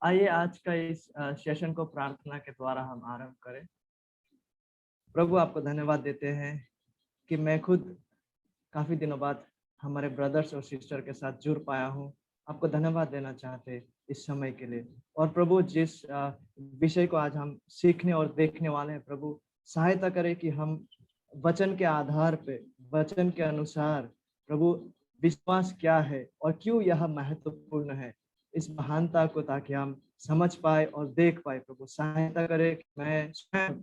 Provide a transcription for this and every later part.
आइए आज का इस सेशन को प्रार्थना के द्वारा हम आरंभ करें। प्रभु आपको धन्यवाद देते हैं कि मैं खुद काफ़ी दिनों बाद हमारे ब्रदर्स और सिस्टर के साथ जुड़ पाया हूँ। आपको धन्यवाद देना चाहते इस समय के लिए। और प्रभु जिस विषय को आज हम सीखने और देखने वाले हैं, प्रभु सहायता करें कि हम वचन के आधार पे, वचन के अनुसार प्रभु विश्वास क्या है और क्यों यह महत्वपूर्ण है, इस महानता को ताकि हम समझ पाए और देख पाए। प्रभु सहायता करें कि मैं स्वयं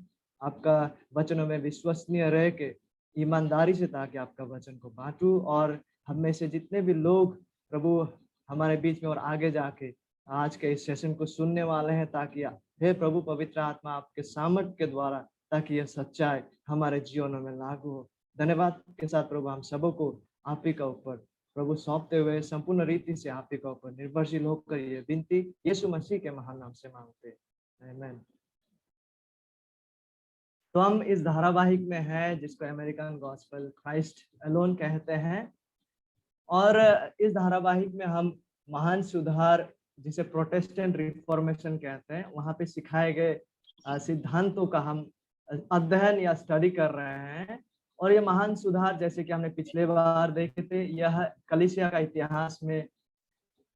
आपका वचनों में विश्वसनीय रह के ईमानदारी से ताकि आपका वचन को बांटूं, और हम में से जितने भी लोग प्रभु हमारे बीच में और आगे जाके आज के इस सेशन को सुनने वाले हैं, ताकि हे प्रभु पवित्र आत्मा आपके सामर्थ्य के द्वारा ताकि यह सच्चाई हमारे जीवनों में लागू हो। धन्यवाद के साथ प्रभु हम सबों को आप ही का ऊपर प्रभु सौंपते हुए संपूर्ण रीति से आप ही का ऊपर निर्भरशील होकर ये विनती यीशु मसीह के महान नाम से मांगते हैं, आमीन। तो हम इस धारावाहिक में हैं जिसको अमेरिकन गॉस्पेल क्राइस्ट अलोन कहते हैं, और इस धारावाहिक में हम महान सुधार, जिसे प्रोटेस्टेंट रिफॉर्मेशन कहते हैं, वहां पे सिखाए गए सिद्धांतों का हम अध्ययन या स्टडी कर रहे हैं। और ये महान सुधार, जैसे कि हमने पिछले बार देखे थे, यह कलीसिया का इतिहास में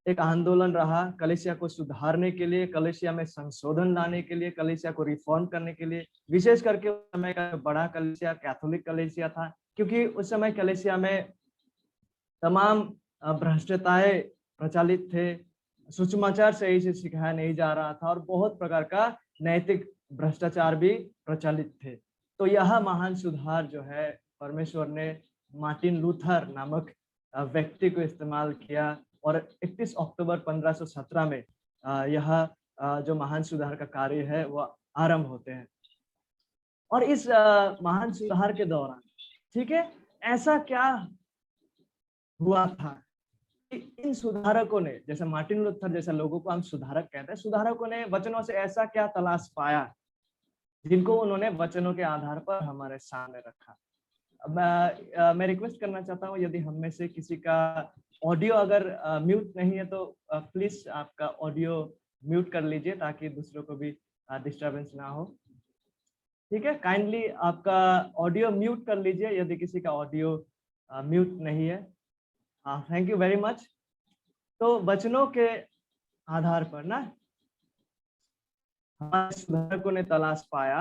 एक आंदोलन रहा, कलीसिया को सुधारने के लिए, कलीसिया में संशोधन लाने के लिए, कलीसिया को रिफॉर्म करने के लिए। विशेष करके उस समय का बड़ा कलीसिया कैथोलिक कलीसिया था, क्योंकि उस समय कलीसिया में तमाम भ्रष्टताएं प्रचलित थे, सुसमाचार सही से सिखाया नहीं जा रहा था, और बहुत प्रकार का नैतिक भ्रष्टाचार भी प्रचलित थे। तो यह महान सुधार जो है, परमेश्वर ने मार्टिन लूथर नामक व्यक्ति को इस्तेमाल किया, और 31 अक्टूबर 1517 में यह जो महान सुधार का कार्य है वह आरंभ होते हैं। और इस महान सुधार के दौरान, ठीक है, ऐसा क्या हुआ था कि इन सुधारकों ने, जैसे मार्टिन लूथर जैसे लोगों को हम सुधारक कहते हैं, सुधारकों ने वचनों से ऐसा क्या तलाश पाया जिनको उन्होंने वचनों के आधार पर हमारे सामने रखा। अब मैं रिक्वेस्ट करना चाहता हूँ, यदि हम में से किसी का ऑडियो अगर म्यूट नहीं है तो प्लीज आपका ऑडियो म्यूट कर लीजिए, ताकि दूसरों को भी डिस्टरबेंस ना हो। ठीक है, काइंडली आपका ऑडियो म्यूट कर लीजिए यदि किसी का ऑडियो म्यूट नहीं है। हाँ, थैंक यू वेरी मच। तो वचनों के आधार पर ना हमारे सुधारकों ने तलाश पाया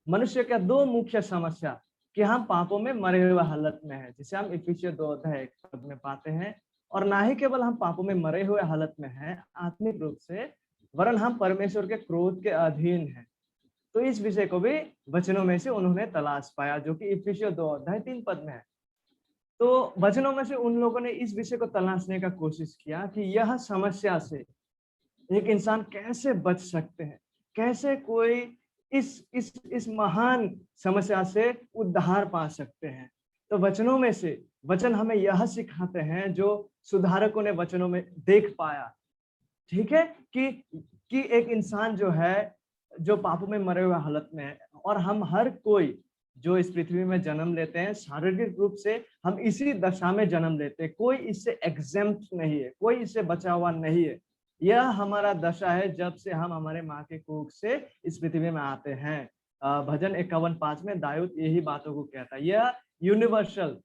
मनुष्य के दो मुख्य समस्या, कि हम पापों में मरे हुए हालत में हैं, जिसे हम इफिसियों 2:1 में पाते हैं। और ना ही केवल हम पापों में मरे हुए हालत में हैं आत्मिक रूप से, वरन हम परमेश्वर के क्रोध के अधीन हैं। तो इस विषय को भी वचनों में से उन्होंने तलाश पाया, जो कि इफिसियों 2:3 में है। तो वचनों में से उन लोगों ने इस विषय को तलाशने का कोशिश किया कि यह समस्या से एक इंसान कैसे बच सकते हैं, कैसे कोई इस महान समस्या से उद्धार पा सकते हैं। तो वचनों में से वचन हमें यह सिखाते हैं जो सुधारकों ने वचनों में देख पाया, ठीक है, कि एक इंसान जो है, जो पापों में मरे हुए हालत में है, और हम हर कोई जो इस पृथ्वी में जन्म लेते हैं, शारीरिक रूप से हम इसी दशा में जन्म लेते हैं, कोई इससे एग्जेम्प्ट नहीं है, कोई इससे बचा हुआ नहीं है। यह हमारा दशा है जब से हम हमारे माँ के कोख से इस पृथ्वी में आते हैं। भजन 51:5 में दाऊद यही बातों को कहता है। यह यूनिवर्सल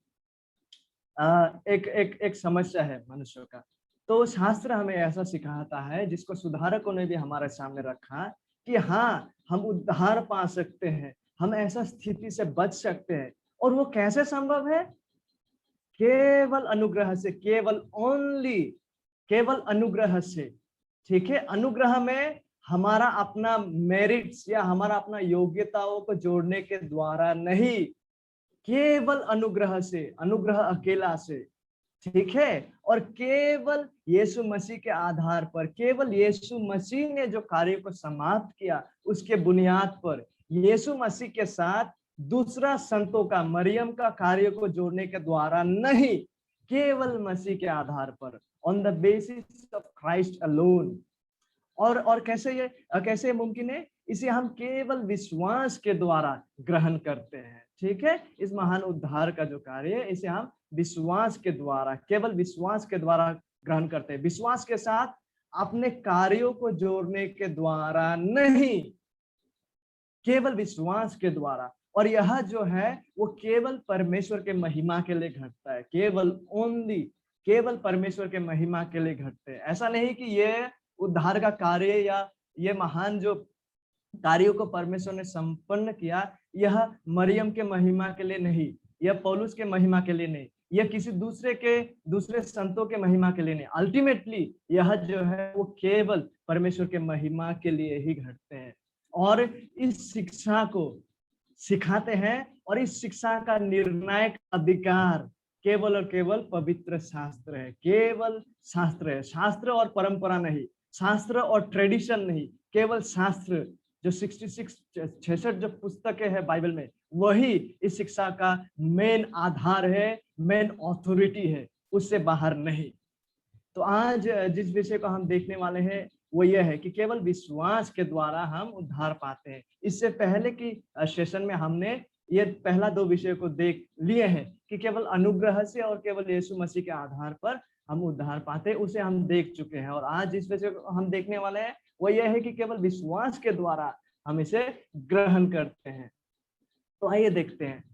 एक समस्या है मनुष्य का। तो शास्त्र हमें ऐसा सिखाता है, जिसको सुधारकों ने भी हमारे सामने रखा, कि हाँ, हम उद्धार पा सकते हैं, हम ऐसा स्थिति से बच सकते हैं। और वो कैसे संभव है? केवल अनुग्रह से, केवल अनुग्रह से। ठीक है, अनुग्रह में हमारा अपना मेरिट्स या हमारा अपना योग्यताओं को जोड़ने के द्वारा नहीं, केवल अनुग्रह से, अनुग्रह अकेला से। ठीक है, और केवल यीशु मसीह के आधार पर, केवल यीशु मसीह ने जो कार्य को समाप्त किया उसके बुनियाद पर, यीशु मसीह के साथ दूसरा संतों का, मरियम का कार्य को जोड़ने के द्वारा नहीं, केवल मसीह के आधार पर, on the basis of Christ alone. और कैसे मुमकिन है? इसे हम केवल विश्वास के द्वारा ग्रहण करते हैं। ठीक है, इस महान उद्धार का जो कार्य है, इसे हम विश्वास के द्वारा, केवल विश्वास के द्वारा ग्रहण करते हैं। विश्वास के साथ अपने कार्यों को जोड़ने के द्वारा नहीं, केवल विश्वास के द्वारा। और यह जो है वो केवल परमेश्वर के महिमा के लिए घटता है, केवल परमेश्वर के महिमा के लिए घटते हैं। ऐसा नहीं कि ये उद्धार का कार्य या ये महान जो कार्यों को परमेश्वर ने संपन्न किया, यह मरियम के महिमा के लिए नहीं, यह पौलुस के महिमा के लिए नहीं, यह किसी दूसरे संतों के महिमा के लिए नहीं। अल्टीमेटली यह जो है वो केवल परमेश्वर के महिमा के लिए ही घटते हैं। और इस शिक्षा को सिखाते हैं और इस शिक्षा का निर्णायक अधिकार केवल और केवल पवित्र शास्त्र है, केवल शास्त्र है। शास्त्र और परंपरा नहीं, शास्त्र और ट्रेडिशन नहीं, केवल शास्त्र। जो 66 जो पुस्तकें हैं बाइबल में, वही इस शिक्षा का मेन आधार है, मेन ऑथोरिटी है, उससे बाहर नहीं। तो आज जिस विषय को हम देखने वाले हैं वो ये है कि केवल विश्वास के द्वारा हम उद्धार पाते हैं। इससे पहले की सेशन में हमने ये पहला 2 विषय को देख लिए हैं कि केवल अनुग्रह से और केवल यीशु मसीह के आधार पर हम उद्धार पाते हैं, उसे हम देख चुके हैं। और आज जिस विषय को हम देखने वाले हैं वो ये है कि केवल विश्वास के द्वारा हम इसे ग्रहण करते हैं। तो आइए देखते हैं,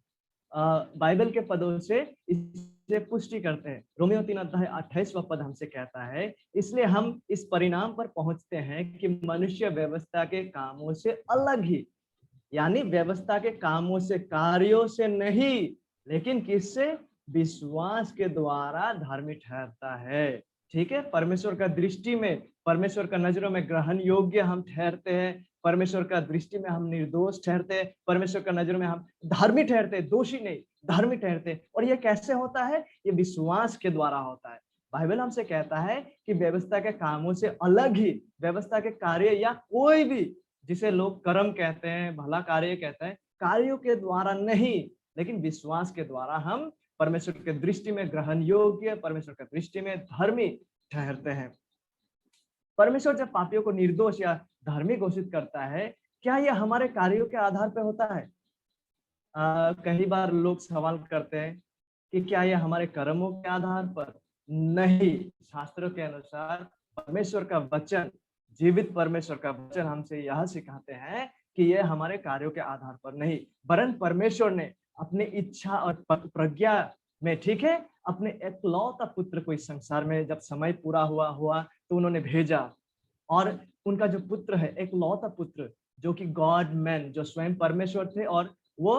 बाइबल के पदों से इसे पुष्टि करते हैं। रोमियो 3:28 पद हमसे कहता है, इसलिए हम इस परिणाम पर पहुंचते हैं कि मनुष्य व्यवस्था के कामों से अलग ही, यानी व्यवस्था के कामों से, कार्यों से नहीं, लेकिन किससे? विश्वास के द्वारा धार्मिक ठहरता है। ठीक है, परमेश्वर का दृष्टि में, परमेश्वर का नजरों में ग्रहण योग्य हम ठहरते हैं, परमेश्वर का दृष्टि में हम निर्दोष ठहरते हैं, परमेश्वर का नजरों में हम धार्मिक ठहरते हैं, दोषी नहीं, धार्मिक ठहरते हैं। और ये कैसे होता है? ये विश्वास के द्वारा होता है। बाइबल हमसे कहता है कि व्यवस्था के कामों से अलग ही, व्यवस्था के कार्य या कोई भी जिसे लोग कर्म कहते हैं, भला कार्य कहते हैं, कार्यों के द्वारा नहीं, लेकिन विश्वास के द्वारा हम परमेश्वर के दृष्टि में ग्रहण योग्य, परमेश्वर के दृष्टि में धर्मी ठहरते हैं। परमेश्वर जब पापियों को निर्दोष या धार्मिक घोषित करता है, क्या यह हमारे कार्यों के आधार पर होता है? कई बार लोग सवाल करते हैं कि क्या यह हमारे कर्मों के आधार पर? नहीं, शास्त्रों के अनुसार परमेश्वर का वचन, जीवित परमेश्वर का वचन हमसे यह सिखाते हैं कि यह हमारे कार्यों के आधार पर नहीं, वरन परमेश्वर ने अपनी इच्छा और प्रज्ञा में, ठीक है, अपने एकलौता पुत्र को इस संसार में जब समय पूरा हुआ तो उन्होंने भेजा। और उनका जो पुत्र है, एकलौता पुत्र, जो कि गॉड मैन, जो स्वयं परमेश्वर थे और वो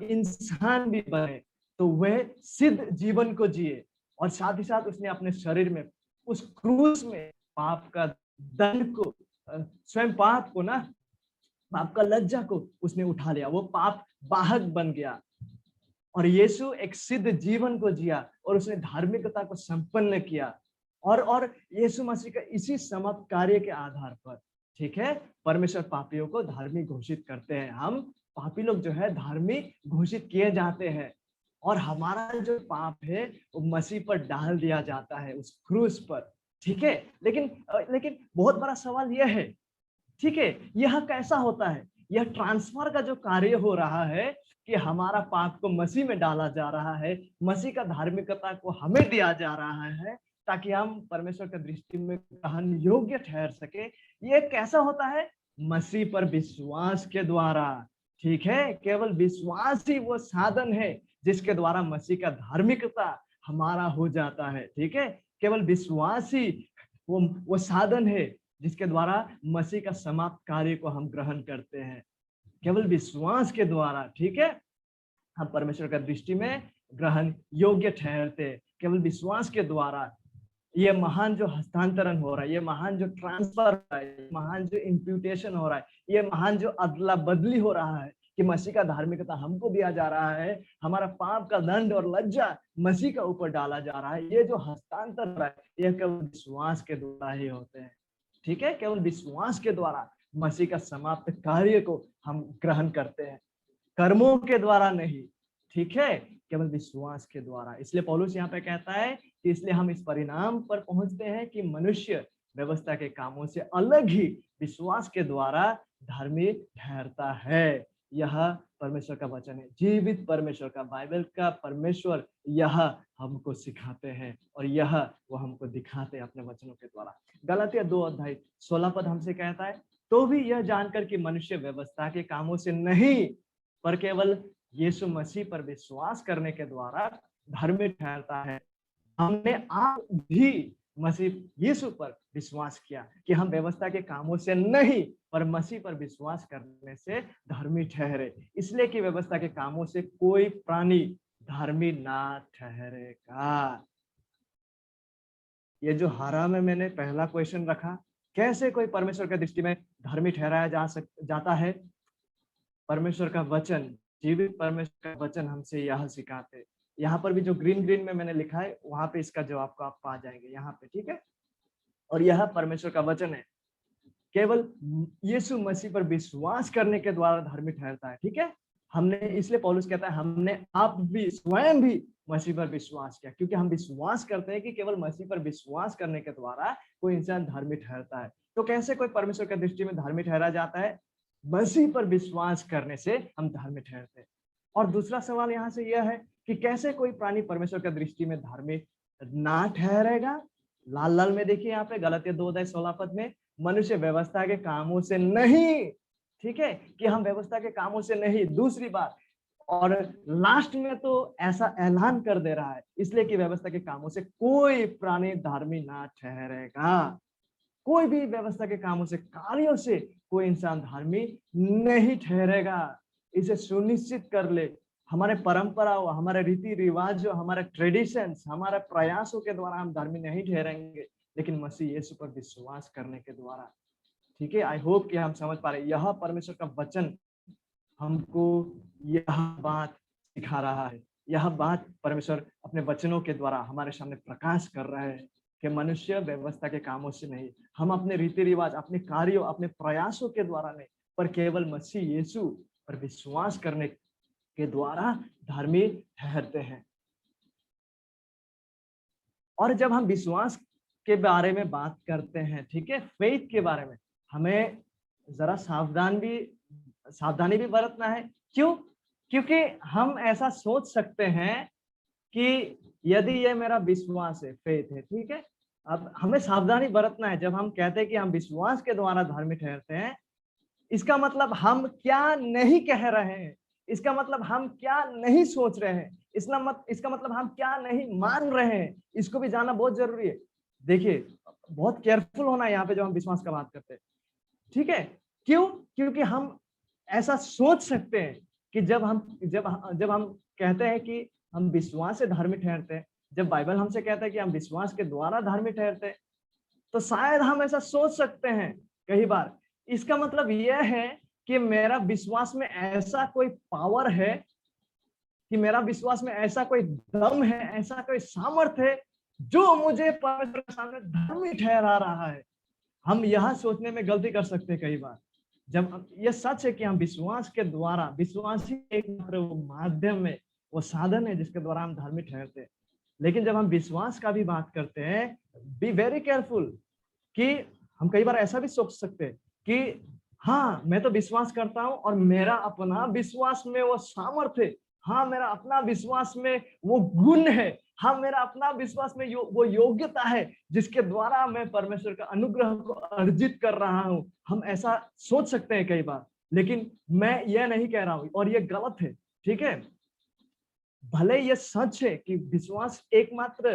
इंसान भी बने, तो वह सिद्ध जीवन को जिए और साथ ही साथ उसने अपने शरीर में, उस क्रूस में पाप का दंड को, स्वयं पाप को ना, पाप का लज्जा को उसने उठा लिया, वो पाप वाहक बन गया। और यीशु एक सिद्ध जीवन को जिया और उसने धार्मिकता को संपन्न किया। और यीशु मसीह का इसी समाप्त कार्य के आधार पर, ठीक है, परमेश्वर पापियों को धार्मिक घोषित करते हैं। हम पापी लोग जो है धार्मिक घोषित किए जाते हैं और हमारा जो पाप है वो मसीह पर डाल दिया जाता है, उस क्रूस पर। ठीक है, लेकिन बहुत बड़ा सवाल यह है, ठीक है, यह कैसा होता है? यह ट्रांसफर का जो कार्य हो रहा है कि हमारा पाप को मसीह में डाला जा रहा है, मसीह का धार्मिकता को हमें दिया जा रहा है ताकि हम परमेश्वर की दृष्टि में ग्रहण योग्य ठहर सके। ये कैसा होता है? मसीह पर विश्वास के द्वारा। ठीक है, केवल विश्वास ही वो साधन है जिसके द्वारा मसीह का धार्मिकता हमारा हो जाता है। ठीक है, केवल विश्वास ही वो साधन है जिसके द्वारा मसीह का समाप्त कार्य को हम ग्रहण करते हैं, केवल विश्वास के द्वारा। ठीक है, हम परमेश्वर का दृष्टि में ग्रहण योग्य ठहरते, केवल विश्वास के द्वारा। ये महान जो हस्तांतरण हो रहा है, ये महान जो ट्रांसफर हो रहा है, महान जो इम्प्यूटेशन हो रहा है, ये महान जो अदला बदली हो रहा है कि मसीह का धार्मिकता हमको दिया जा रहा है, हमारा पाप का दंड और लज्जा मसीह का ऊपर डाला जा रहा है, ये जो हस्तांतरण हो रहा है ये केवल विश्वास के द्वारा ही होते हैं। ठीक है, केवल विश्वास के द्वारा मसीह का समाप्त कार्य को हम ग्रहण करते हैं, कर्मों के द्वारा नहीं। ठीक है, केवल विश्वास के द्वारा। इसलिए पौलुस यहाँ पे कहता है कि इसलिए हम इस परिणाम पर पहुंचते हैं कि मनुष्य व्यवस्था के कामों से अलग ही विश्वास के द्वारा धार्मिक ठहरता है। यह परमेश्वर का वचन है, जीवित परमेश्वर का, बाइबल का परमेश्वर यह हमको सिखाते हैं और यह वो हमको दिखाते हैं अपने वचनों के द्वारा। गलातिया 2:16 हमसे कहता है, तो भी यह जानकर कि मनुष्य व्यवस्था के कामों से नहीं पर केवल यीशु मसीह पर विश्वास करने के द्वारा धर्मी ठहरता है। हमने आप भी मसीह यीशु पर विश्वास किया कि हम व्यवस्था के कामों से नहीं पर मसीह पर विश्वास करने से धर्मी ठहरे, इसलिए कि व्यवस्था के कामों से कोई प्राणी धर्मी ना ठहरेगा। ये जो हरा में मैंने पहला क्वेश्चन रखा, कैसे कोई परमेश्वर की दृष्टि में धर्मी ठहराया जाता है? परमेश्वर का वचन, जीवित परमेश्वर का वचन हमसे यह सिखाते। यहाँ पर भी जो ग्रीन में मैंने लिखा है वहां पे इसका जवाब को आप पा जाएंगे यहाँ पे, ठीक है। और यह परमेश्वर का वचन है, केवल यीशु मसीह पर विश्वास करने के द्वारा धर्मी ठहरता है, ठीक है। हमने, इसलिए पौलुस कहता है, हमने आप भी स्वयं भी मसीह पर विश्वास किया, क्योंकि हम विश्वास करते हैं कि केवल मसीह पर विश्वास करने के द्वारा कोई इंसान धर्मी ठहरता है। तो कैसे कोई परमेश्वर की दृष्टि में धर्मी ठहरा जाता है? मसीह पर विश्वास करने से हम धर्मी ठहरते हैं। और दूसरा सवाल यहाँ से यह है कि कैसे कोई प्राणी परमेश्वर की दृष्टि में धर्मी ना ठहरेगा? लाल में देखिए यहाँ पे गलातिया 2:16 में, मनुष्य व्यवस्था के कामों से नहीं, ठीक है, कि हम व्यवस्था के कामों से नहीं, दूसरी बात, और लास्ट में तो ऐसा ऐलान कर दे रहा है, इसलिए कि व्यवस्था के कामों से कोई प्राणी धर्मी ना ठहरेगा। कोई भी व्यवस्था के कामों से, कार्यों से कोई इंसान धर्मी नहीं ठहरेगा। इसे सुनिश्चित कर ले। हमारे परंपराओं, हमारे रीति रिवाज, हमारे ट्रेडिशंस, हमारे प्रयासों के द्वारा हम धर्मी नहीं ठहरेंगे, लेकिन मसीह यीशु पर विश्वास करने के द्वारा, ठीक है। आई होप कि हम समझ पा रहे, यह परमेश्वर का वचन हमको यह बात सिखा रहा है। यह बात परमेश्वर अपने वचनों के द्वारा हमारे सामने प्रकाश कर रहा है कि मनुष्य व्यवस्था के कामों से नहीं, हम अपने रीति रिवाज, अपने कार्यों, अपने प्रयासों के द्वारा नहीं, पर केवल मसीह यीशु पर विश्वास करने के द्वारा धर्मी ठहरते हैं। और जब हम विश्वास के बारे में बात करते हैं, ठीक है, फेथ के बारे में, हमें जरा सावधानी भी बरतना है। क्यों? क्योंकि हम ऐसा सोच सकते हैं कि यदि ये मेरा विश्वास है, फेथ है, ठीक है, अब हमें सावधानी बरतना है। जब हम कहते हैं कि हम विश्वास के द्वारा धर्मी ठहरते हैं, इसका मतलब हम क्या नहीं कह रहे हैं, इसका मतलब हम क्या नहीं सोच रहे हैं, इसका मतलब हम क्या नहीं मान रहे हैं, इसको भी जानना बहुत जरूरी है। देखिए, बहुत केयरफुल होना है यहाँ पे जब हम विश्वास का बात करते हैं, ठीक है। क्यों? क्योंकि हम ऐसा सोच सकते हैं कि जब हम कहते हैं कि हम विश्वास से धर्मी ठहरते हैं, जब बाइबल हमसे कहता है कि हम विश्वास के द्वारा धर्मी ठहरते हैं, तो शायद हम ऐसा सोच सकते हैं कई बार, इसका मतलब यह है कि मेरा विश्वास में ऐसा कोई पावर है, कि मेरा विश्वास में ऐसा कोई दम है, ऐसा कोई सामर्थ्य है जो मुझे परमेश्वर के सामने धर्मी ठहरा रहा है। हम यह सोचने में गलती कर सकते हैं कई बार। जब यह सच है कि हम विश्वास के द्वारा, विश्वास ही एकमात्र वो माध्यम है, वो साधन है जिसके द्वारा हम धर्मी ठहरते हैं। लेकिन जब हम विश्वास का भी बात करते हैं, बी वेरी केयरफुल, कि हम कई बार ऐसा भी सोच सकते हैं कि हाँ, मैं तो विश्वास करता हूं और मेरा अपना विश्वास में वो सामर्थ्य है, हाँ, मेरा अपना विश्वास में वो गुण है, हाँ, मेरा अपना विश्वास में वो योग्यता है जिसके द्वारा मैं परमेश्वर का अनुग्रह को अर्जित कर रहा हूं। हम ऐसा सोच सकते हैं कई बार, लेकिन मैं यह नहीं कह रहा हूं और ये गलत है, ठीक है। भले ये सच है कि विश्वास एकमात्र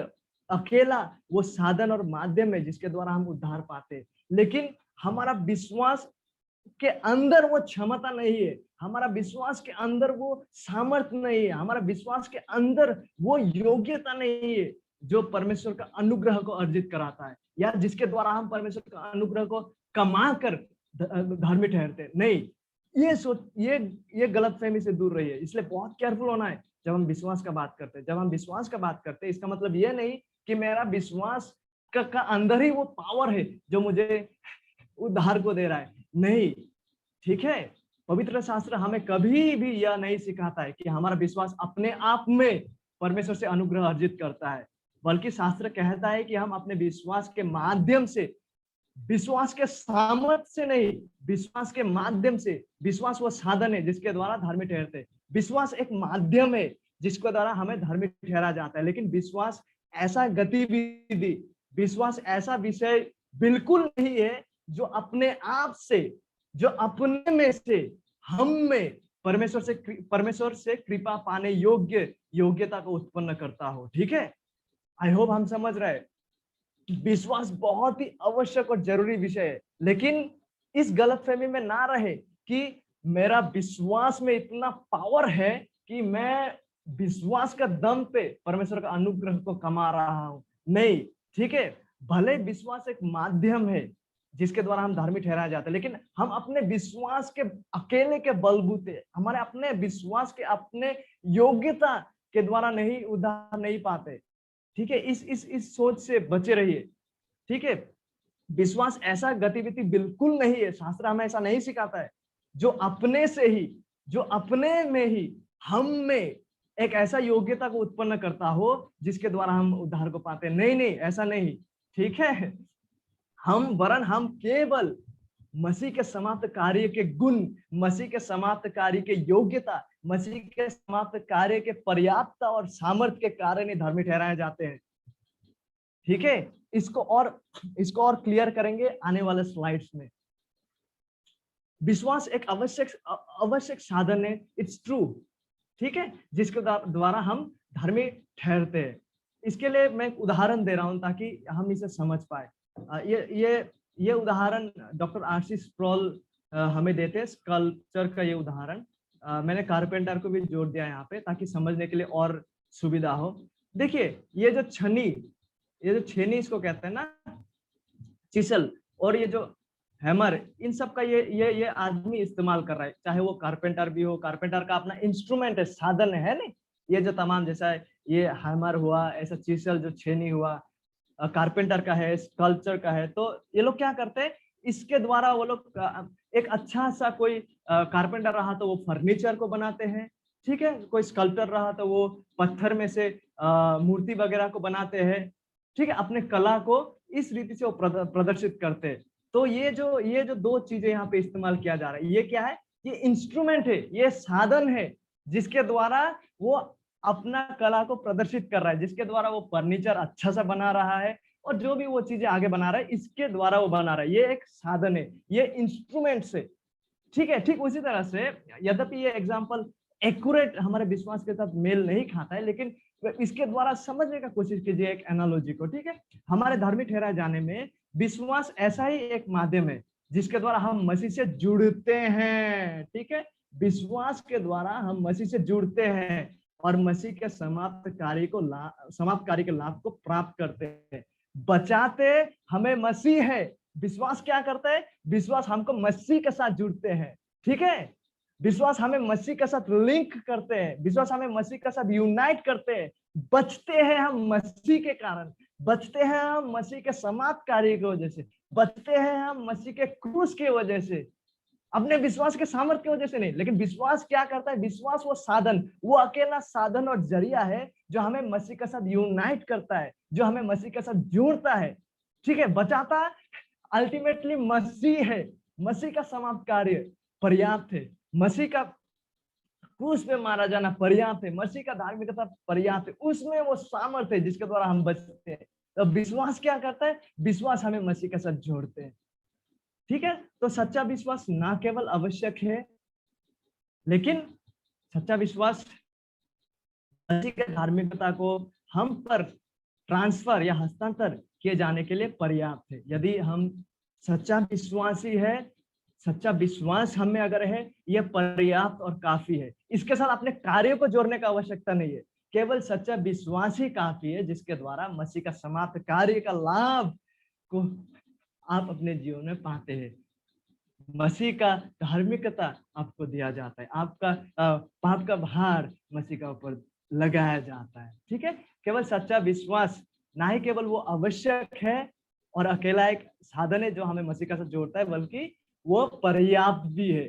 अकेला वो साधन और माध्यम है जिसके द्वारा हम उद्धार पाते हैं, लेकिन हमारा विश्वास के अंदर वो क्षमता नहीं है, हमारा विश्वास के अंदर वो सामर्थ्य नहीं है, हमारा विश्वास के अंदर वो योग्यता नहीं है जो परमेश्वर का अनुग्रह को अर्जित कराता है, या जिसके द्वारा हम परमेश्वर का अनुग्रह को कमा कर धर्मी ठहरते हैं। नहीं, ये गलतफहमी से दूर रहिए। इसलिए बहुत केयरफुल होना है जब हम विश्वास का बात करते हैं। जब हम विश्वास का बात करते हैं, इसका मतलब ये नहीं कि मेरा विश्वास का अंदर ही वो पावर है जो मुझे उद्धार को दे रहा है, नहीं, ठीक है। पवित्र शास्त्र हमें कभी भी यह नहीं सिखाता है कि हमारा विश्वास अपने आप में परमेश्वर से अनुग्रह अर्जित करता है, बल्कि शास्त्र कहता है कि हम अपने विश्वास के माध्यम से विश्वास के सामर्थ्य से नहीं, विश्वास के माध्यम से। विश्वास वो साधन है जिसके द्वारा धार्मिक ठहरते हैं। विश्वास एक माध्यम है जिसके द्वारा हमें धार्मिक ठहरा जाता है, लेकिन विश्वास ऐसा गतिविधि, विश्वास ऐसा विषय बिल्कुल नहीं है जो अपने आप से, जो अपने में से, हम में परमेश्वर से कृपा पाने योग्य योग्यता को उत्पन्न करता हो। ठीक है, आई होप हम समझ रहे हैं। विश्वास बहुत ही आवश्यक और जरूरी विषय है, लेकिन इस गलतफहमी में ना रहे कि मेरा विश्वास में इतना पावर है कि मैं विश्वास का दम पे परमेश्वर का अनुग्रह को कमा रहा हूं। नहीं, ठीक है, भले विश्वास एक माध्यम है जिसके द्वारा हम धार्मिक ठहराए जाते हैं, लेकिन हम अपने विश्वास के अकेले के बलबूते, हमारे अपने विश्वास के अपने योग्यता के द्वारा नहीं उद्धार नहीं पाते। ठीक है, इस सोच से बचे रहिए। ठीक है, विश्वास ऐसा गतिविधि बिल्कुल नहीं है, शास्त्र हमें ऐसा नहीं सिखाता है जो अपने से ही, जो अपने में ही, हम में एक ऐसा योग्यता को उत्पन्न करता हो जिसके द्वारा हम उद्धार को पाते हैं। नहीं नहीं, ऐसा नहीं। ठीक है, हम केवल मसीह के समाप्त कार्य के गुण, मसीह के समाप्त कार्य के योग्यता, मसीह के समाप्त कार्य के पर्याप्त और सामर्थ्य के कारण ही धर्मी ठहराए जाते हैं। ठीक है, इसको और क्लियर करेंगे आने वाले स्लाइड्स में। विश्वास एक आवश्यक साधन है, इट्स ट्रू। ठीक है, जिसके द्वारा हम धर्मी ठहरते हैं। इसके लिए मैं एक उदाहरण दे रहा हूं ताकि हम इसे समझ पाए। ये उदाहरण डॉक्टर आर.सी. स्प्रॉल हमें देते हैं, स्कल्पचर का ये उदाहरण। मैंने कारपेंटर को भी जोड़ दिया यहाँ पे ताकि समझने के लिए और सुविधा हो। देखिए, ये जो छेनी इसको कहते हैं ना, चिसल, और ये जो हैमर, इन सब का ये आदमी इस्तेमाल कर रहा है, चाहे वो कारपेंटर भी हो। कारपेंटर का अपना इंस्ट्रूमेंट है, साधन है नहीं, ये जो तमाम, जैसा ये हैमर हुआ, ऐसा चिसल जो छेनी हुआ, कारपेंटर का है, स्कल्पचर का है। तो ये लोग क्या करते हैं, इसके द्वारा वो लोग एक अच्छा सा, कोई कारपेंटर रहा तो वो फर्नीचर को बनाते हैं। ठीक है, कोई स्कल्पटर रहा तो वो पत्थर में से मूर्ति वगैरह को बनाते हैं। ठीक है, अपने कला को इस रीति से वो प्रदर्शित करते हैं। तो ये जो दो चीजें यहाँ पे इस्तेमाल किया जा रहा है, ये क्या है, ये इंस्ट्रूमेंट है, ये साधन है जिसके द्वारा वो अपना कला को प्रदर्शित कर रहा है, जिसके द्वारा वो फर्नीचर अच्छा सा बना रहा है, और जो भी वो चीजें आगे बना रहा है इसके द्वारा वो बना रहा है। ये एक साधन है, ये इंस्ट्रूमेंट से। ठीक है, ठीक उसी तरह से, यद्यपि ये एग्जाम्पल एक्यूरेट हमारे विश्वास के साथ मेल नहीं खाता है, लेकिन इसके द्वारा समझने का कोशिश कीजिए एक एनालॉजी को। ठीक है, हमारे धार्मिक ठहराए जाने में विश्वास ऐसा ही एक माध्यम है जिसके द्वारा हम मसीह से जुड़ते हैं। ठीक है, विश्वास के द्वारा हम मसीह से जुड़ते हैं और मसीह के समाप्त कार्य के लाभ को प्राप्त करते हैं। बचाते हमें मसीह है। विश्वास क्या करता है, विश्वास हमको मसीह के साथ जुड़ते हैं। ठीक है, विश्वास हमें मसीह के साथ लिंक करते हैं, विश्वास हमें मसीह के साथ यूनाइट करते हैं। बचते हैं हम मसीह के कारण, बचते हैं हम मसीह के समाप्त कार्य की वजह से, बचते हैं हम मसीह के क्रूस की वजह से, अपने विश्वास के सामर्थ्य की वजह से नहीं। लेकिन विश्वास क्या करता है, विश्वास वो साधन, वो अकेला साधन और जरिया है जो हमें मसीह के साथ यूनाइट करता है, जो हमें मसीह के साथ जोड़ता है। ठीक है, बचाता अल्टीमेटली मसीह है। मसीह का समाप्त कार्य पर्याप्त है, मसीह का क्रूस पे मारा जाना पर्याप्त है, मसीह का धार्मिकता पर्याप्त है, उसमें वो सामर्थ्य है जिसके द्वारा हम बचते हैं। तो विश्वास क्या करता है, विश्वास हमें मसीह के साथ जोड़ते हैं। ठीक है, तो सच्चा विश्वास ना केवल आवश्यक है, लेकिन सच्चा विश्वास मसीह के धार्मिकता को हम पर ट्रांसफर या हस्तांतर किए जाने के लिए पर्याप्त है। यदि हम सच्चा विश्वासी है, सच्चा विश्वास हमें अगर है, यह पर्याप्त और काफी है। इसके साथ अपने कार्यों को जोड़ने का आवश्यकता नहीं है, केवल सच्चा विश्वास ही काफी है जिसके द्वारा मसीह का समाप्त कार्य का लाभ को आप अपने जीवन में पाते हैं। मसीह का धार्मिकता आपको दिया जाता है, आपका पाप का भार मसीह का ऊपर लगाया जाता है। ठीक है, केवल सच्चा विश्वास ना ही केवल वो आवश्यक है और अकेला एक साधन है जो हमें मसीह का साथ जोड़ता है, बल्कि वो पर्याप्त भी है।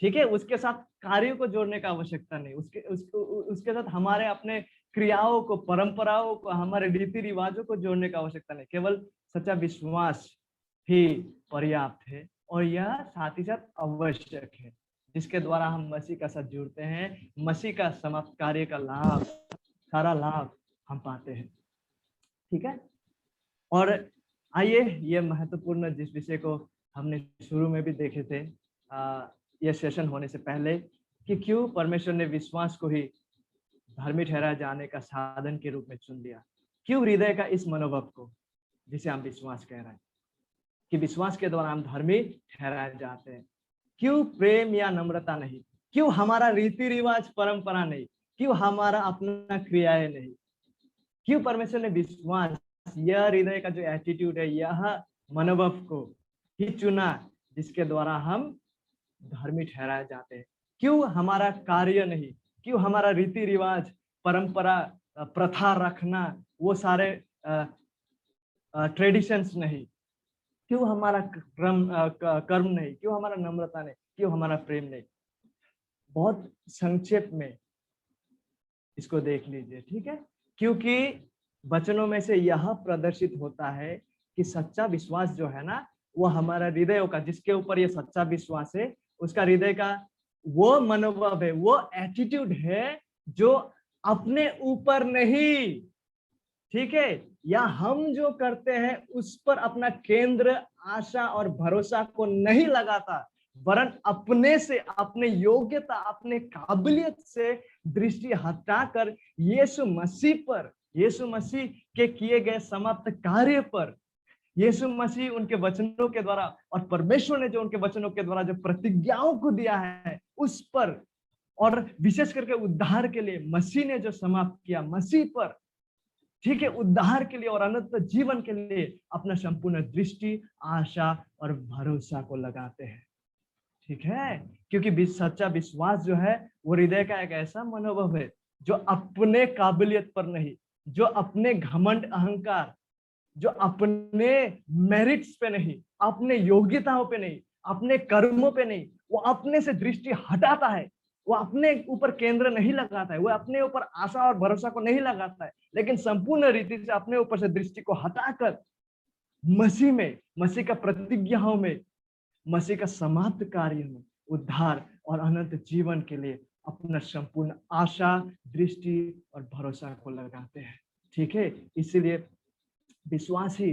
ठीक है, उसके साथ कार्यों को जोड़ने का आवश्यकता नहीं, उसके साथ हमारे अपने क्रियाओं को, परंपराओं को, हमारे रीति रिवाजों को जोड़ने का आवश्यकता नहीं। केवल सच्चा विश्वास ही पर्याप्त है और यह साथ ही साथ आवश्यक है, जिसके द्वारा हम मसीह का साथ जुड़ते हैं, मसीह का समाप्त कार्य का लाभ, सारा लाभ हम पाते हैं। ठीक है, और आइए ये महत्वपूर्ण जिस विषय को हमने शुरू में भी देखे थे ये सेशन होने से पहले, कि क्यों परमेश्वर ने विश्वास को ही धर्मी ठहराए जाने का साधन के रूप में चुन लिया। क्यों हृदय का इस मनोभाव को, जिसे हम विश्वास कह रहे हैं, कि विश्वास के द्वारा हम धर्मी ठहराए जाते हैं। क्यों प्रेम या नम्रता नहीं, क्यों हमारा रीति रिवाज परंपरा नहीं, क्यों हमारा अपना क्रियाएं नहीं, क्यों परमेश्वर ने विश्वास, यह हृदय का जो एटीट्यूड है, यह मनोभाव को ही चुना जिसके द्वारा हम धर्मी ठहराए जाते हैं। क्यों हमारा कार्य नहीं, क्यों हमारा रीति रिवाज परंपरा प्रथा रखना, वो सारे ट्रेडिशंस नहीं, क्यों हमारा कर्म नहीं, क्यों हमारा नम्रता नहीं, क्यों हमारा प्रेम नहीं। बहुत संक्षेप में इसको देख लीजिए, ठीक है, क्योंकि वचनों में से यह प्रदर्शित होता है कि सच्चा विश्वास जो है ना, वो हमारा हृदय का, जिसके ऊपर ये सच्चा विश्वास है, उसका हृदय का वो मनोभाव है, वो एटीट्यूड है जो अपने ऊपर नहीं, ठीक है, या हम जो करते हैं उस पर अपना केंद्र, आशा और भरोसा को नहीं लगाता, वरन अपने से, अपने योग्यता, अपने काबिलियत से दृष्टि हटाकर यीशु मसीह पर, यीशु मसीह के किए गए समाप्त कार्य पर, यीशु मसीह उनके वचनों के द्वारा और परमेश्वर ने जो उनके वचनों के द्वारा जो प्रतिज्ञाओं को दिया है उस पर, और विशेष करके उद्धार के लिए मसीह ने जो समाप्त किया मसीह पर, ठीक है, उद्धार के लिए और अनंत जीवन के लिए अपना संपूर्ण दृष्टि, आशा और भरोसा को लगाते हैं। ठीक है, क्योंकि सच्चा विश्वास जो है वो हृदय का एक ऐसा मनोभाव है जो अपने काबिलियत पर नहीं, जो अपने घमंड अहंकार, जो अपने मेरिट्स पे नहीं, अपने योग्यताओं पे नहीं, अपने कर्मों पे नहीं, वो अपने से दृष्टि हटाता है, वो अपने ऊपर केंद्र नहीं लगाता है, वो अपने ऊपर आशा और भरोसा को नहीं लगाता है, लेकिन संपूर्ण रीति से अपने ऊपर से दृष्टि को हटाकर मसीह में, मसीह का प्रतिज्ञाओं में, मसीह का समाप्त कार्य में, उद्धार और अनंत जीवन के लिए अपना संपूर्ण आशा, दृष्टि और भरोसा को लगाते हैं। ठीक है, इसीलिए विश्वास ही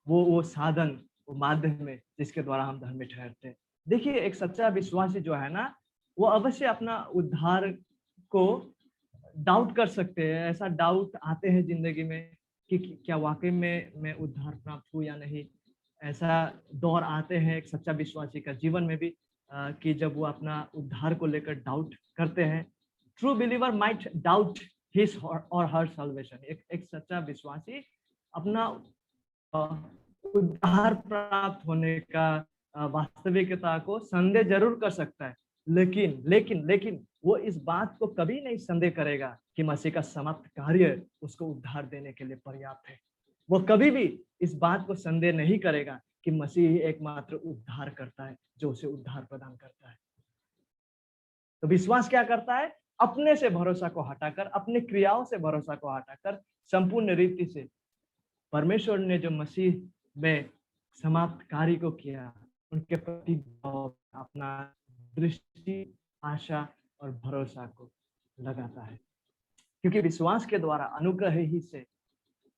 वो साधन, वो माध्यम है जिसके द्वारा हम धर्मी ठहरते हैं। देखिए, एक सच्चा विश्वासी जो है ना, वो अवश्य अपना उद्धार को डाउट कर सकते हैं। ऐसा डाउट आते हैं जिंदगी में कि क्या वाकई में मैं उद्धार प्राप्त हूँ या नहीं। ऐसा दौर आते हैं एक सच्चा विश्वासी का जीवन में भी कि जब वो अपना उद्धार को लेकर डाउट करते हैं। True believer might doubt his और हर सल्वेशन। एक सच्चा विश्वासी अपना उद्धार प्राप्त होने का वास्तविकता को संदेह जरूर कर सकता है, लेकिन लेकिन लेकिन वो इस बात को कभी नहीं संदेह करेगा कि मसीह का समाप्त कार्य उसको उद्धार देने के लिए पर्याप्त है। वो कभी भी इस बात को संदेह नहीं करेगा कि मसीह एकमात्र उद्धार करता है जो उसे उद्धार प्रदान करता है। तो विश्वास क्या करता है? अपने से भरोसा को हटाकर, अपने क्रियाओं से भरोसा को हटाकर संपूर्ण रीति से परमेश्वर ने जो मसीह में समाप्त कार्य को किया उनके प्रति अपना दृष्टि, आशा और भरोसा को लगाता है, क्योंकि विश्वास के द्वारा अनुग्रह ही से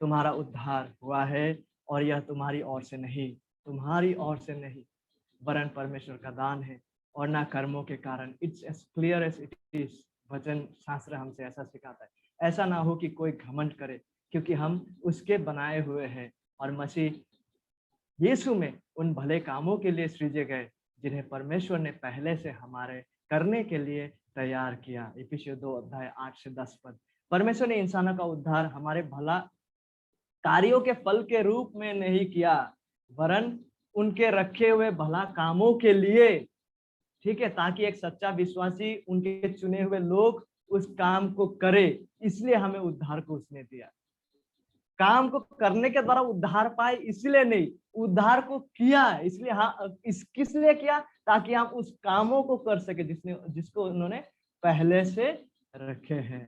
तुम्हारा उद्धार हुआ है, और यह तुम्हारी ओर से नहीं, तुम्हारी ओर से नहीं, वरन परमेश्वर का दान है और ना कर्मों के कारण। It's as clear as it is. वचन शास्त्र हमसे ऐसा सिखाता है। ऐसा ना हो कि कोई घमंड करे, क्योंकि हम उसके बनाए हुए हैं और मसीह यीशु में उन भले कामों के लिए सृजे गए जिन्हें परमेश्वर ने पहले से हमारे करने के लिए तैयार किया। इफिसियों 2:8-10 पद। परमेश्वर ने इंसानों का उद्धार हमारे भला कार्यों के फल के रूप में नहीं किया, वरन उनके रखे हुए भला कामों के लिए, ठीक है, ताकि एक सच्चा विश्वासी, उनके चुने हुए लोग उस काम को करे। इसलिए हमें उद्धार को उसने दिया। काम को करने के द्वारा उद्धार पाए इसलिए नहीं, उद्धार को किया इसलिए। हाँ, किस लिए किया? ताकि हम उस कामों को कर सके जिसको उन्होंने पहले से रखे हैं।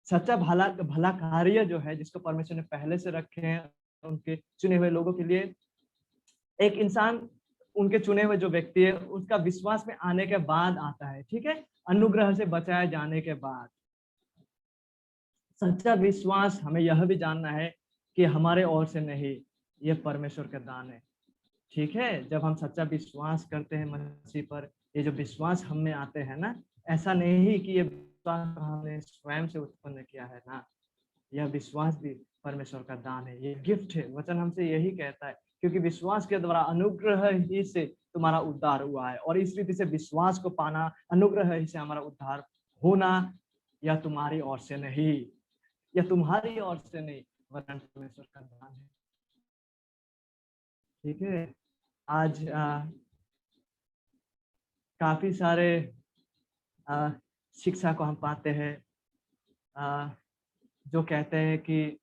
सच्चा भला कार्य जो है जिसको परमेश्वर ने पहले से रखे हैं उनके चुने हुए लोगों के लिए, एक इंसान, उनके चुने हुए जो व्यक्ति है, उसका विश्वास में आने के बाद आता है, ठीक है, अनुग्रह से बचाए जाने के बाद। सच्चा विश्वास हमें यह भी जानना है कि हमारे ओर से नहीं, ये परमेश्वर का दान है, ठीक है। जब हम सच्चा विश्वास करते हैं मसीह पर, ये जो विश्वास हम में आते हैं ना, ऐसा नहीं कि ये विश्वास हमने स्वयं से उत्पन्न किया है ना, यह विश्वास भी परमेश्वर का दान है, ये गिफ्ट है। वचन हमसे यही कहता है, क्योंकि विश्वास के द्वारा अनुग्रह ही से तुम्हारा उद्धार हुआ है, और इस रीति से विश्वास को पाना, अनुग्रह ही से हमारा उद्धार होना, यह तुम्हारी ओर से नहीं, यह तुम्हारी ओर से नहीं, वरन परमेश्वर का दान है, ठीक है। आज काफी सारे शिक्षा को हम पाते हैं जो कहते हैं कि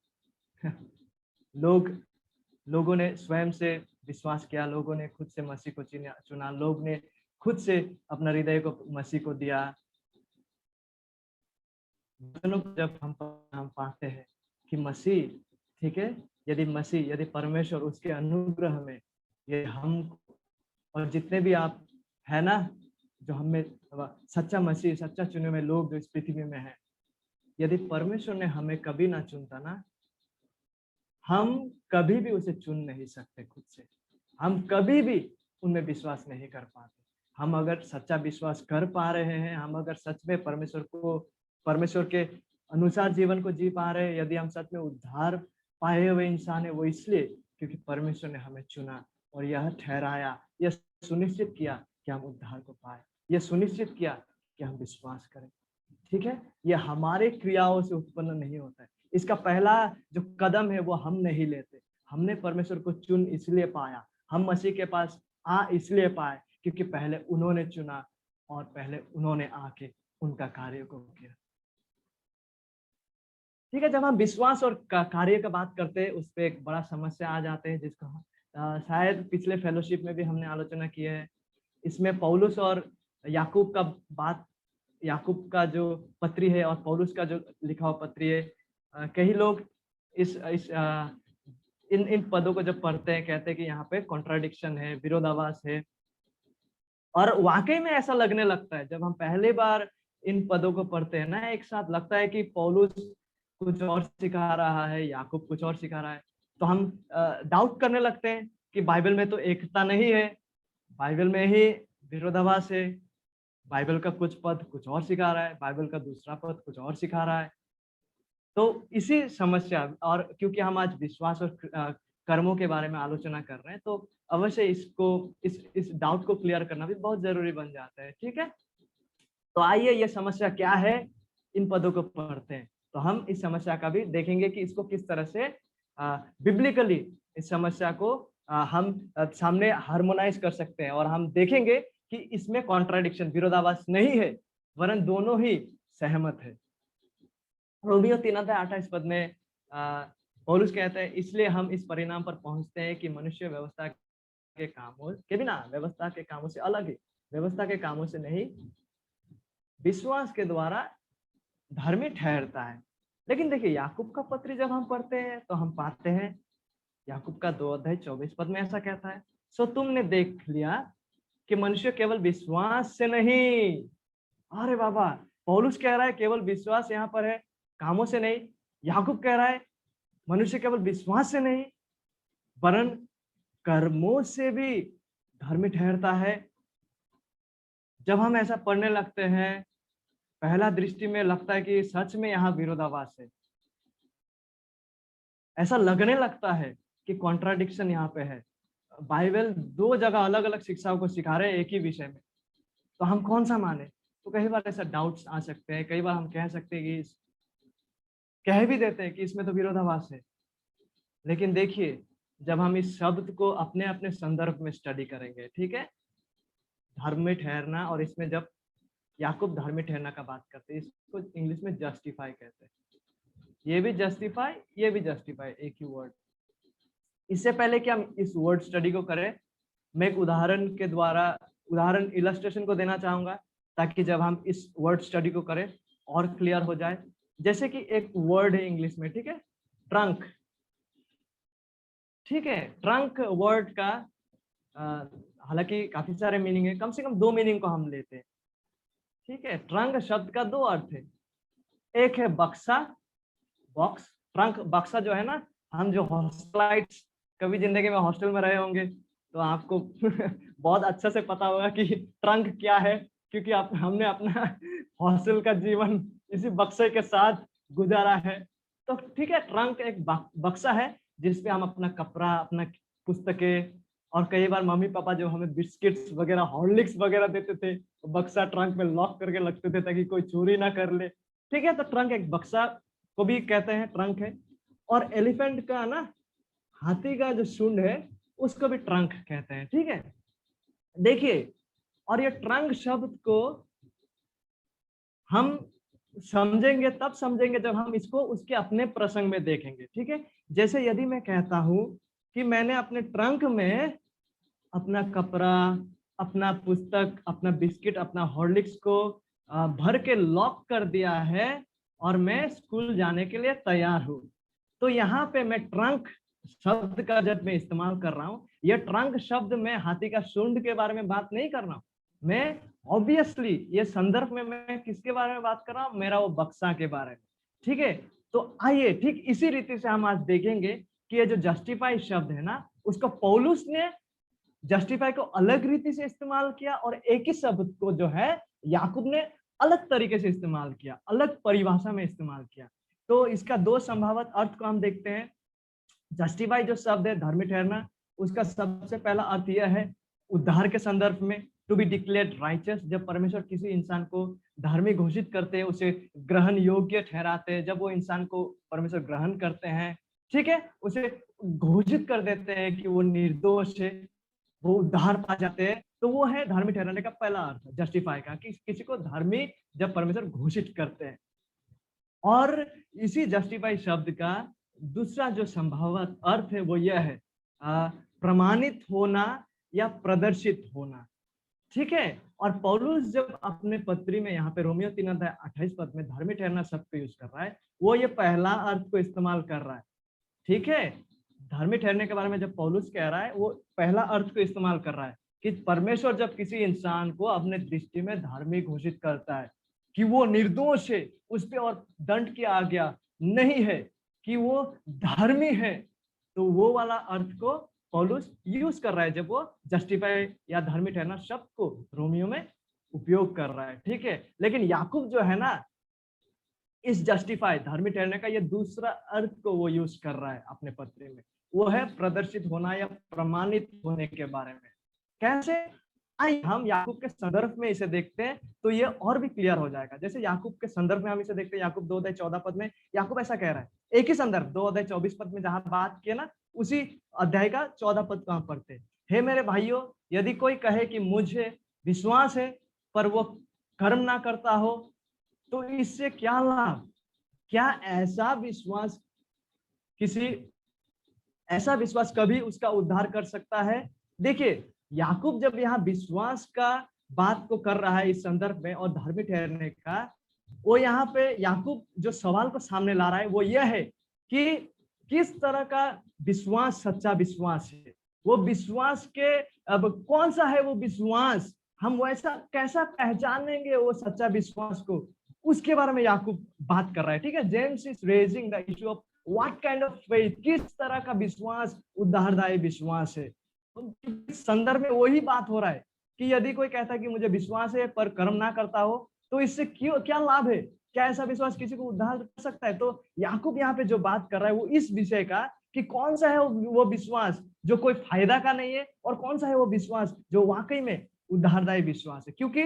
लोगों ने स्वयं से विश्वास किया, लोगों ने खुद से मसीह को चुना, लोग ने खुद से अपना हृदय को मसीह को दिया। जब हम पाते हैं कि मसीह, ठीक है, यदि परमेश्वर उसके अनुग्रह में, ये हम और जितने भी आप है ना, जो हमें सच्चा मसीह, सच्चा चुने हुए लोग जो इस पृथ्वी में है, यदि परमेश्वर ने हमें कभी ना चुनता ना, हम कभी भी उसे चुन नहीं सकते खुद से, हम कभी भी उनमें विश्वास नहीं कर पाते। हम अगर सच्चा विश्वास कर पा रहे हैं, हम अगर सच में परमेश्वर के अनुसार जीवन को जी पा रहे हैं, यदि हम सच में उद्धार पाए हुए इंसान है, वो इसलिए क्योंकि परमेश्वर ने हमें चुना और यह ठहराया, यह सुनिश्चित किया कि हम उद्धार को पाए, यह सुनिश्चित किया कि हम विश्वास करें, ठीक है। यह हमारे क्रियाओं से उत्पन्न नहीं होता है, इसका पहला जो कदम है वो हम नहीं लेते, हमने परमेश्वर को चुन इसलिए पाया, हम मसीह के पास आ इसलिए पाए क्योंकि पहले उन्होंने चुना और पहले उन्होंने आके उनका कार्य को किया, ठीक है। जब हम विश्वास और कार्य का बात करते हैं, उस पर एक बड़ा समस्या आ जाते हैं, जिसको शायद पिछले फेलोशिप में भी हमने आलोचना की है। इसमें पौलुस और याकूब का जो पत्री है और पौलुस का जो लिखा हुआ पत्री है, कई लोग इस इन पदों को जब पढ़ते हैं, कहते हैं कि यहाँ पे कॉन्ट्राडिक्शन है, विरोधाभास है, और वाकई में ऐसा लगने लगता है। जब हम पहली बार इन पदों को पढ़ते हैं ना, एक साथ लगता है कि पौलुस कुछ और सिखा रहा है, याकूब कुछ और सिखा रहा है, तो हम डाउट करने लगते हैं कि बाइबल में तो एकता नहीं है, बाइबल में ही विरोधाभास है, बाइबल का कुछ पद कुछ और सिखा रहा है, बाइबल का दूसरा पद कुछ और सिखा रहा है। तो इसी समस्या, और क्योंकि हम आज विश्वास और कर्मों के बारे में आलोचना कर रहे हैं, तो अवश्य इस डाउट को क्लियर करना भी बहुत जरूरी बन जाता है, ठीक है। तो आइए, ये समस्या क्या है, इन पदों को पढ़ते हैं, तो हम इस समस्या का भी देखेंगे कि इसको किस तरह से बिब्लिकली इस समस्या को हम सामने हार्मोनाइज कर सकते हैं, और हम देखेंगे कि इसमें कॉन्ट्राडिक्शन, विरोधाभास नहीं है, वरन दोनों ही सहमत है। रोमियो 3:28 पद में पौलुस कहते हैं, इसलिए हम इस परिणाम पर पहुंचते हैं कि मनुष्य व्यवस्था के कामों के बिना, व्यवस्था के कामों से अलग है, व्यवस्था के कामों से नहीं, विश्वास के द्वारा धर्मी ठहरता है। लेकिन देखिए, याकूब का पत्र जब हम पढ़ते हैं तो हम पाते हैं, याकूब का 2:24 पद में ऐसा कहता है, सो तुमने देख लिया कि मनुष्य केवल विश्वास से नहीं, अरे बाबा, पौलुस कह रहा है केवल विश्वास यहाँ पर है, कामों से नहीं। याकूब कह रहा है मनुष्य केवल विश्वास से नहीं, वरन कर्मों से भी धर्मी ठहरता है। जब हम ऐसा पढ़ने लगते हैं, पहला दृष्टि में लगता है कि सच में यहाँ विरोधाभास है, ऐसा लगने लगता है कि कॉन्ट्राडिक्शन यहाँ पे है, बाइबल दो जगह अलग अलग शिक्षाओं को सिखा रहे हैं एक ही विषय में, तो हम कौन सा माने। तो कई बार ऐसा डाउट्स आ सकते हैं, कई बार हम कह सकते हैं कि कह भी देते हैं कि इसमें तो विरोधाभास है। लेकिन देखिए, जब हम इस शब्द को अपने अपने संदर्भ में स्टडी करेंगे, ठीक है, धर्म में ठहरना, और इसमें जब याकूब धर्म में ठहरना का बात करते हैं, इसको इंग्लिश में जस्टिफाई कहते हैं, ये भी जस्टिफाई, ये भी जस्टिफाई, एक ही वर्ड। इससे पहले कि हम इस वर्ड स्टडी को करें, मैं एक उदाहरण इलस्ट्रेशन को देना चाहूंगा, ताकि जब हम इस वर्ड स्टडी को करें और क्लियर हो जाए। जैसे कि एक वर्ड है इंग्लिश में, ठीक है, ट्रंक, ठीक है, ट्रंक वर्ड का हालांकि काफी सारे मीनिंग है, कम से कम 2 मीनिंग को हम लेते हैं। ठीक है, ट्रंक शब्द का 2 अर्थ है। एक है बक्सा, बॉक्स। ट्रंक बक्सा जो है ना, हम जो हॉस्टलाइट्स कभी जिंदगी में हॉस्टल में रहे होंगे तो आपको बहुत अच्छा से पता होगा कि ट्रंक क्या है, क्योंकि आप हमने अपना हॉस्टल का जीवन इसी बक्से के साथ गुजारा है। तो ठीक है, ट्रंक एक बक्सा है जिसपे हम अपना कपड़ा, अपना पुस्तकें, और कई बार मम्मी पापा जो हमें बिस्किट्स वगैरह, हॉर्लिक्स वगैरह देते थे, तो बक्सा ट्रंक में लॉक करके रखते थे ताकि कोई चोरी ना कर ले। ठीक है, तो ट्रंक एक बक्सा को भी कहते हैं, ट्रंक है। और एलिफेंट का ना, हाथी का जो सूंड है उसको भी ट्रंक कहते हैं। ठीक है, देखिए, और ये ट्रंक शब्द को हम समझेंगे, तब समझेंगे जब हम इसको उसके अपने प्रसंग में देखेंगे। ठीक है, जैसे यदि मैं कहता हूं कि मैंने अपने ट्रंक में अपना कपड़ा, अपना पुस्तक, अपना बिस्किट, अपना हॉर्लिक्स को भर के लॉक कर दिया है और मैं स्कूल जाने के लिए तैयार हूँ, तो यहाँ पे मैं ट्रंक शब्द का जब मैं इस्तेमाल कर रहा हूँ, यह ट्रंक शब्द में हाथी का सूंड के बारे में बात नहीं कर रहा हूँ। मैं ऑब्वियसली ये संदर्भ में मैं किसके बारे में बात कर रहा हूँ, मेरा वो बक्सा के बारे में। ठीक है, तो आइए ठीक इसी रीति से हम आज देखेंगे कि ये जो जस्टिफाई शब्द है ना, उसको पौलुस ने जस्टिफाई को अलग रीति से इस्तेमाल किया, और एक ही शब्द को जो है याकूब ने अलग तरीके से इस्तेमाल किया, अलग परिभाषा में इस्तेमाल किया। तो इसका 2 संभावित अर्थ को हम देखते हैं। जस्टिफाई जो शब्द है, धार्मिक ठहरना, उसका सबसे पहला अर्थ यह है उद्धार के संदर्भ में, टू बी डिक्लेयर्ड राइचस। जब परमेश्वर किसी इंसान को धार्मिक घोषित करते हैं, उसे ग्रहण योग्य ठहराते हैं, जब वो इंसान को परमेश्वर ग्रहण करते हैं, ठीक है, उसे घोषित कर देते हैं कि वो निर्दोष है, वो उद्धार पा जाते हैं, तो वो है धार्मिक ठहराने का पहला अर्थ जस्टिफाई का, कि किसी को धार्मिक जब परमेश्वर घोषित करते हैं। और इसी जस्टिफाई शब्द का दूसरा जो संभावित अर्थ है वो यह है प्रमाणित होना या प्रदर्शित होना। ठीक है, और पौलुस जब अपने पत्री में यहाँ पे रोमियो 3:28 पद में धार्मिक ठहरना शब्द को यूज कर रहा है, वो ये पहला अर्थ को इस्तेमाल कर रहा है। ठीक है, धार्मिक ठहरने के बारे में जब पौलुस कह रहा है, वो पहला अर्थ को इस्तेमाल कर रहा है कि परमेश्वर जब किसी इंसान को अपने दृष्टि में धार्मिक घोषित करता है कि वो निर्दोष है, उस पर और दंड की आज्ञा नहीं है, कि वो धर्मी है, तो वो वाला अर्थ को पौलुस यूज कर रहा है जब वो जस्टिफाई या धार्मिक ठहरना शब्द को रोमियो में उपयोग कर रहा है। ठीक है, लेकिन याकूब जो है ना, इस जस्टिफाई धार्मिक ठहरने का ये दूसरा अर्थ को वो यूज कर रहा है अपने पत्र में, वो है प्रदर्शित होना या प्रमाणित होने के बारे में। कैसे? आइए हम याकूब के संदर्भ में इसे देखते हैं तो ये और भी क्लियर हो जाएगा। जैसे याकूब के संदर्भ में हम इसे देखते हैं, याकूब 2:14 पद में याकूब ऐसा कह रहा है, एक ही संदर्भ 2:24 पद में जहां बात किया ना, उसी अध्याय का 14 पद को हम पढ़ते हैं। हे मेरे भाइयों, यदि कोई कहे कि मुझे विश्वास है पर वो कर्म ना करता हो, तो इससे क्या लाभ? क्या ऐसा विश्वास कभी उसका उद्धार कर सकता है? देखिए, याकूब जब यहाँ विश्वास का बात को कर रहा है इस संदर्भ में और धार्मिक ठहरने का, वो यहाँ पे याकूब जो सवाल को सामने ला रहा है वो यह है कि किस तरह का विश्वास सच्चा विश्वास है। वो विश्वास के अब कौन सा है वो विश्वास, हम वैसा कैसा पहचानेंगे वो सच्चा विश्वास को, उसके बारे में याकूब बात कर रहा है। ठीक है, James is raising the issue of what kind of faith, किस तरह का विश्वास उद्धारदायी विश्वास है। तो संदर्भ में वही बात हो रहा है कि यदि कोई कहता है कि मुझे विश्वास है पर कर्म ना करता हो, तो इससे क्यों, क्या लाभ है? क्या ऐसा विश्वास किसी को उद्धार कर सकता है? तो याकूब यहाँ पे जो बात कर रहा है वो इस विषय का कि कौन सा है वो विश्वास जो कोई फायदा का नहीं है, और कौन सा है वो विश्वास जो वाकई में उद्धारदायी विश्वास है। क्योंकि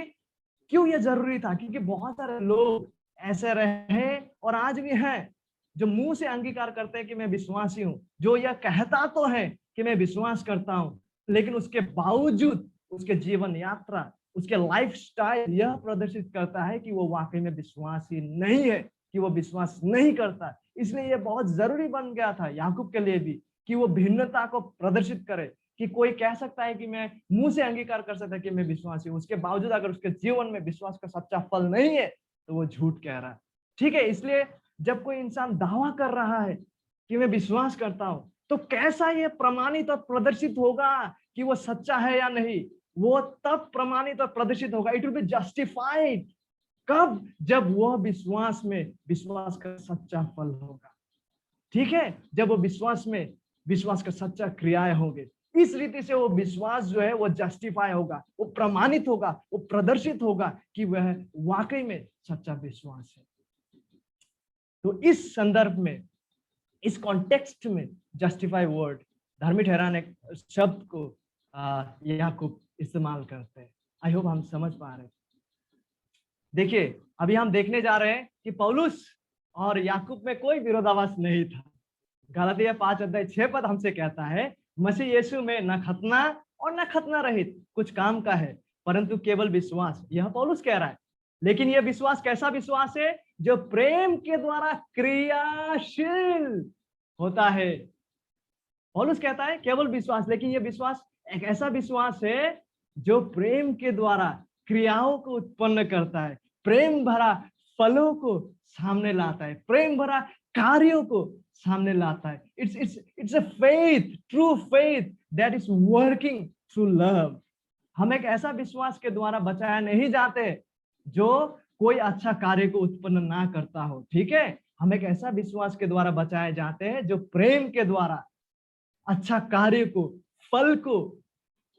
क्यों ये जरूरी था? क्योंकि बहुत सारे लोग ऐसे रहे और आज भी हैं जो मुंह से अंगीकार करते हैं कि मैं विश्वासी हूं, जो यह कहता तो है कि मैं विश्वास करता हूं, लेकिन उसके बावजूद उसके जीवन यात्रा, उसके लाइफस्टाइल यह प्रदर्शित करता है कि वो वाकई में विश्वासी नहीं है, कि वो विश्वास नहीं करता। इसलिए यह बहुत जरूरी बन गया था याकूब के लिए भी कि वो भिन्नता को प्रदर्शित करे, कि कोई कह सकता है कि मैं मुंह से अंगीकार कर सकता है कि मैं विश्वासी हूं, उसके बावजूद अगर उसके जीवन में विश्वास का सच्चा फल नहीं है तो वो झूठ कह रहा है। ठीक है, इसलिए जब कोई इंसान दावा कर रहा है कि मैं विश्वास करता हूं, तो कैसा ये प्रमाणित और प्रदर्शित होगा कि वो सच्चा है या नहीं? वो तब प्रमाणित और प्रदर्शित होगा, इट विल बी जस्टिफाइड। कब? जब वह विश्वास में विश्वास का सच्चा फल होगा। ठीक है, जब वो विश्वास में विश्वास का सच्चा क्रियाएं होंगे, इस रीति से वो विश्वास जो है वो जस्टिफाई होगा, वो प्रमाणित होगा, वो प्रदर्शित होगा कि वह वाकई में सच्चा विश्वास है। तो इस संदर्भ में, इस कॉन्टेक्स्ट में जस्टिफाई वर्ड, धर्मी ठहराने शब्द को याकूब इस्तेमाल करते हैं। आई होप हम समझ पा रहे हैं। देखिए, अभी हम देखने जा रहे हैं कि पौलुस और याकूब में कोई विरोधाभास नहीं था। गलातिया 5:6 हमसे कहता है, मसीह यीशु में न खतना और न खतना रहित कुछ काम का है, परंतु केवल विश्वास। यह पौलुस कह रहा है। लेकिन यह विश्वास कैसा विश्वास है? जो प्रेम के द्वारा क्रियाशील होता है। पौलुस कहता है केवल विश्वास, लेकिन यह विश्वास एक ऐसा विश्वास है जो प्रेम के द्वारा क्रियाओं को उत्पन्न करता है, प्रेम भरा फलों को सामने लाता है, प्रेम भरा कार्यों को सामने लाता है। It's a faith, true faith that is working through love. हम एक ऐसा विश्वास के द्वारा बचाया नहीं जाते जो कोई अच्छा कार्य को उत्पन्न ना करता हो। ठीक है, हम एक ऐसा विश्वास के द्वारा बचाए जाते हैं जो प्रेम के द्वारा अच्छा कार्य को, फल को,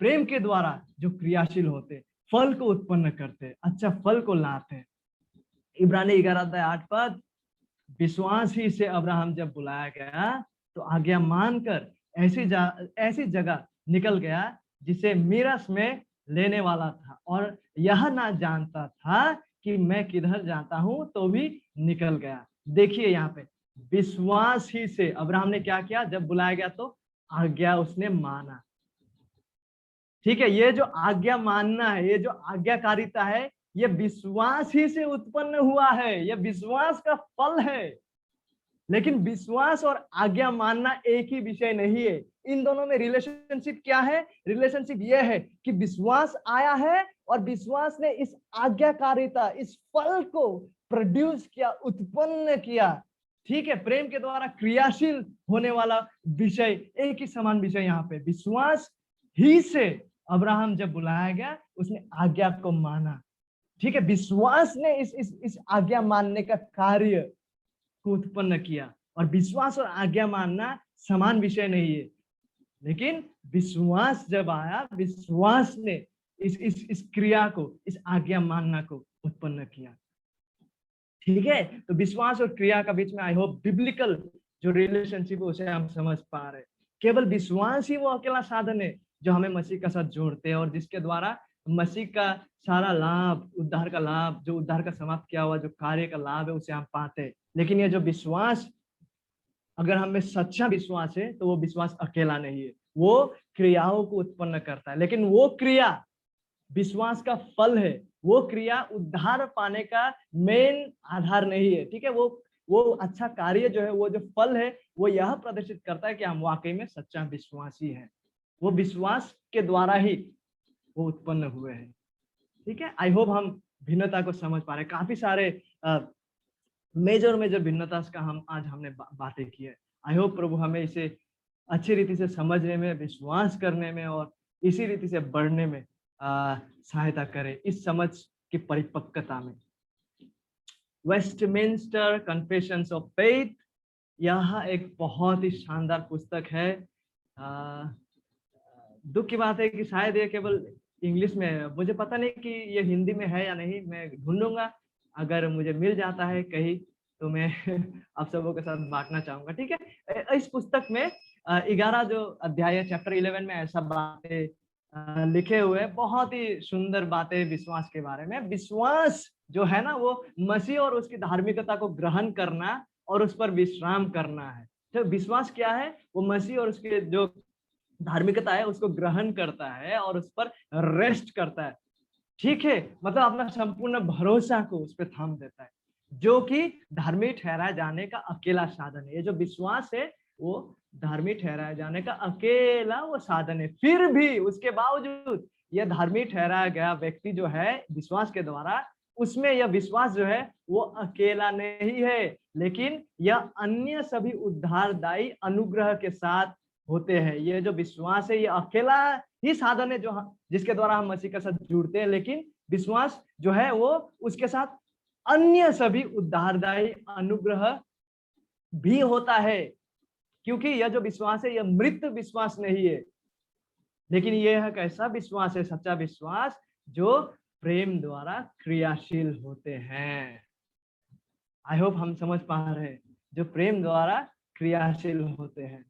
प्रेम के द्वारा जो क्रियाशील होते, फल को उत्पन्न करते, अच्छा फल को लाते। इब्रानी 11:8 विश्वास ही से अब्राहम जब बुलाया गया तो आज्ञा मानकर ऐसी जगह निकल गया जिसे मिरस में लेने वाला था, और यह ना जानता था कि मैं किधर जाता हूं, तो भी निकल गया। देखिए यहाँ पे विश्वास ही से अब्राहम ने क्या किया? जब बुलाया गया तो आज्ञा उसने माना। ठीक है, ये जो आज्ञा मानना है, ये जो आज्ञाकारिता है, ये विश्वास ही से उत्पन्न हुआ है, ये विश्वास का फल है। लेकिन विश्वास और आज्ञा मानना एक ही विषय नहीं है। इन दोनों में रिलेशनशिप क्या है? रिलेशनशिप यह है कि विश्वास आया है और विश्वास ने इस आज्ञाकारिता, इस फल को प्रोड्यूस किया, उत्पन्न किया। ठीक है, प्रेम के द्वारा क्रियाशील होने वाला विषय, एक ही समान विषय यहाँ पे। विश्वास ही से अब्राहम जब बुलाया गया उसने आज्ञा को माना। ठीक है, विश्वास ने इस आज्ञा मानने का कार्य को उत्पन्न किया। और विश्वास और आज्ञा मानना समान विषय नहीं है, लेकिन विश्वास जब आया, विश्वास ने इस क्रिया को, इस आज्ञा मानना को उत्पन्न किया। ठीक है, तो विश्वास और क्रिया का बीच में आई होप बिब्लिकल जो रिलेशनशिप है उसे हम समझ पा रहे। केवल विश्वास ही वो अकेला साधन है जो हमें मसीह का साथ जोड़ते हैं और जिसके द्वारा मसीह का सारा लाभ, उद्धार का लाभ, जो उद्धार का समाप्त किया हुआ जो कार्य का लाभ है उसे हम पाते हैं। लेकिन ये जो विश्वास, अगर हमें सच्चा विश्वास है तो वो विश्वास अकेला नहीं है, वो क्रियाओं को उत्पन्न करता है। लेकिन वो क्रिया विश्वास का फल है, वो क्रिया उद्धार पाने का मेन आधार नहीं है। ठीक है, वो अच्छा कार्य जो है, वो जो फल है, वो यह प्रदर्शित करता है कि हम वाकई में सच्चा विश्वासी हैं। वो विश्वास के द्वारा ही वो उत्पन्न हुए हैं। ठीक है, आई होप हम भिन्नता को समझ पा रहे हैं। काफी सारे मेजर भिन्नता का हमने बातें की है। आई होप प्रभु हमें इसे अच्छी रीति से समझने में, विश्वास करने में और इसी रीति से बढ़ने में सहायता करे, इस समझ की परिपक्वता में। वेस्टमिंस्टर कन्फेशंस ऑफ फेथ, यह एक बहुत ही शानदार पुस्तक है। दुख की बात है कि शायद ये केवल इंग्लिश में है, मुझे पता नहीं कि ये हिंदी में है या नहीं, मैं ढूंढूंगा। अगर मुझे मिल जाता है कहीं तो मैं आप सबों के साथ बांटना चाहूंगा। ठीक है, इस पुस्तक में 11 जो अध्याय है, चैप्टर 11 में ऐसा बातें लिखे हुए हैं, बहुत ही सुंदर बातें विश्वास के बारे में। विश्वास जो है ना, वो मसीह और उसकी धार्मिकता को ग्रहण करना और उस पर विश्राम करना है। तो विश्वास क्या है? वो मसीह और उसके जो धार्मिकता है उसको ग्रहण करता है और उस पर रेस्ट करता है। ठीक है, मतलब अपना संपूर्ण भरोसा को उस पर थाम देता है, जो कि धार्मिक ठहराए जाने का अकेला साधन है। ये जो विश्वास है वो धार्मिक ठहराए जाने का अकेला वो साधन है। फिर भी उसके बावजूद यह धार्मिक ठहराया गया व्यक्ति जो है विश्वास के द्वारा, उसमें यह विश्वास जो है वो अकेला नहीं है, लेकिन यह अन्य सभी उद्धारदायी अनुग्रह के साथ होते हैं। ये जो विश्वास है ये अकेला ही साधन है जो जिसके द्वारा हम मसीह के साथ जुड़ते हैं, लेकिन विश्वास जो है वो उसके साथ अन्य सभी उद्धारदायी अनुग्रह भी होता है। क्योंकि यह जो विश्वास है यह मृत विश्वास नहीं है, लेकिन यह एक ऐसा विश्वास है, सच्चा विश्वास जो प्रेम द्वारा क्रियाशील होते हैं। आई होप हम समझ पा रहे हैं, जो प्रेम द्वारा क्रियाशील होते हैं।